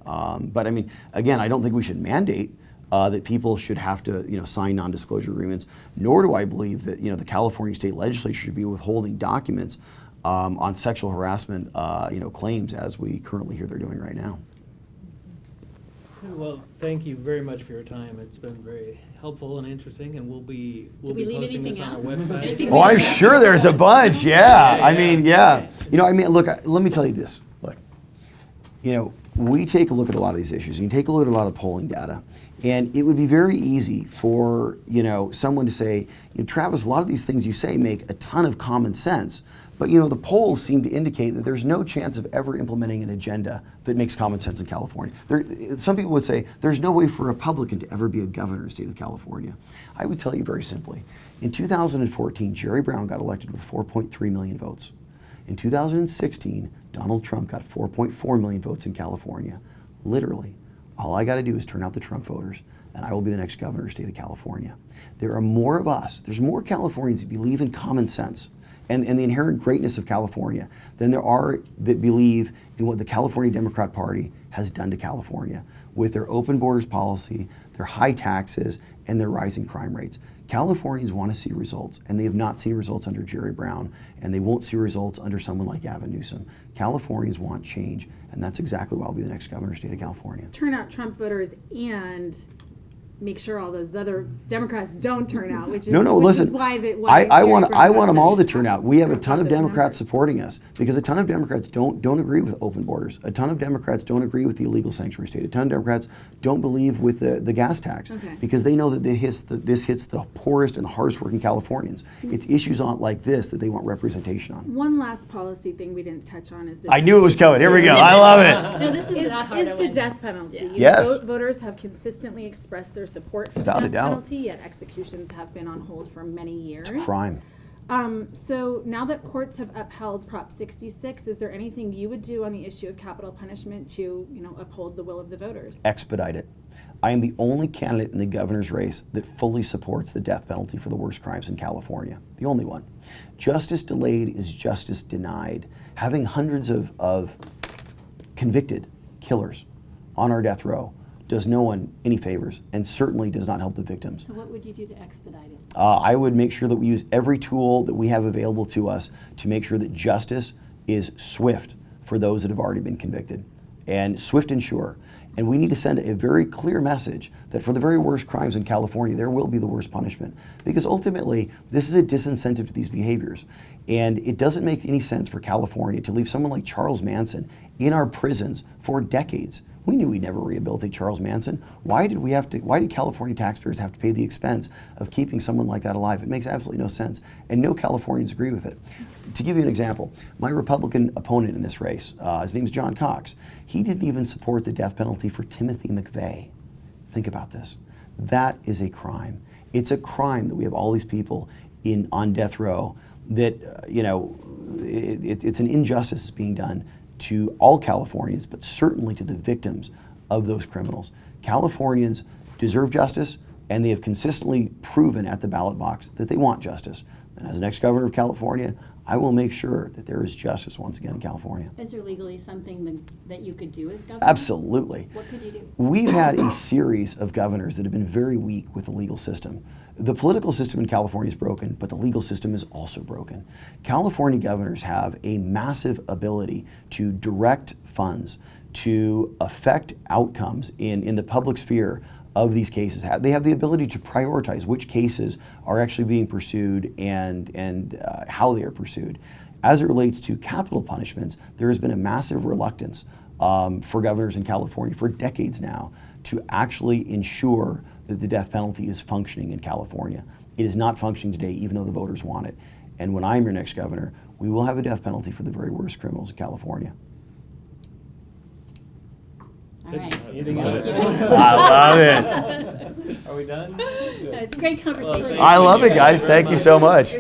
But I mean, again, I don't think we should mandate that people should have to, sign non-disclosure agreements. Nor do I believe that, the California state legislature should be withholding documents on sexual harassment, claims, as we currently hear they're doing right now. Well, thank you very much for your time. It's been very helpful and interesting, and we'll be Did we leave posting this anything on our out? website. Anything Oh, I'm sure there's a bunch. Yeah. Yeah, I mean, yeah. yeah. Look, let me tell you this. Look, we take a look at a lot of these issues. You take a look at a lot of polling data, and it would be very easy for someone to say, Travis, a lot of these things you say make a ton of common sense, but the polls seem to indicate that there's no chance of ever implementing an agenda that makes common sense in California. Some people would say there's no way for a Republican to ever be a governor in the state of California. I would tell you very simply, in 2014, Jerry Brown got elected with 4.3 million votes. In 2016, Donald Trump got 4.4 million votes in California. Literally, all I got to do is turn out the Trump voters, and I will be the next governor of the state of California. There are more of us, there's more Californians that believe in common sense and the inherent greatness of California than there are that believe in what the California Democrat Party has done to California with their open borders policy, their high taxes, and their rising crime rates. Californians want to see results, and they have not seen results under Jerry Brown, and they won't see results under someone like Gavin Newsom. Californians want change, and that's exactly why I'll be the next governor of the state of California. Turn out Trump voters and make sure all those other Democrats don't turn out, which is listen. Why I want Jerry Brown them all to has turn such out. We have a ton of those Democrats numbers. supporting us because a ton of Democrats don't agree with open borders. A ton of Democrats don't agree with the illegal sanctuary state. A ton of Democrats don't believe with the gas tax because they know that this hits the poorest and the hardest working Californians. It's issues like this that they want representation on. One last policy thing we didn't touch on is this. I knew it was coming. Here we go. I love it. No, this is not hard to the win. death penalty. You Yes. know, voters have consistently expressed their support for Without the a death doubt. penalty, yet executions have been on hold for many years. It's a crime. So now that courts have upheld Prop 66, is there anything you would do on the issue of capital punishment to, uphold the will of the voters? Expedite it. I am the only candidate in the governor's race that fully supports the death penalty for the worst crimes in California. The only one. Justice delayed is justice denied. Having hundreds of convicted killers on our death row does no one any favors and certainly does not help the victims. So what would you do to expedite it? I would make sure that we use every tool that we have available to us to make sure that justice is swift for those that have already been convicted, and swift and sure. And we need to send a very clear message that for the very worst crimes in California, there will be the worst punishment. Because ultimately, this is a disincentive to these behaviors. And it doesn't make any sense for California to leave someone like Charles Manson in our prisons for decades. We knew we'd never rehabilitate Charles Manson. Why did California taxpayers have to pay the expense of keeping someone like that alive? It makes absolutely no sense. And no Californians agree with it. To give you an example, my Republican opponent in this race, his name is John Cox, he didn't even support the death penalty for Timothy McVeigh. Think about this. That is a crime. It's a crime that we have all these people on death row that, it's an injustice being done to all Californians, but certainly to the victims of those criminals. Californians deserve justice, and they have consistently proven at the ballot box that they want justice. And as the next governor of California, I will make sure that there is justice once again in California. Is there legally something that you could do as governor? Absolutely. What could you do? We've had a series of governors that have been very weak with the legal system. The political system in California is broken, but the legal system is also broken. California governors have a massive ability to direct funds, to affect outcomes in the public sphere of these cases. They have the ability to prioritize which cases are actually being pursued and how they are pursued. As it relates to capital punishments, there has been a massive reluctance for governors in California for decades now to actually ensure that the death penalty is functioning in California. It is not functioning today, even though the voters want it. And when I'm your next governor, we will have a death penalty for the very worst criminals in California. All right. Anything else? I love it. Are we done? No, it's a great conversation. I love it, guys. Thank you so much.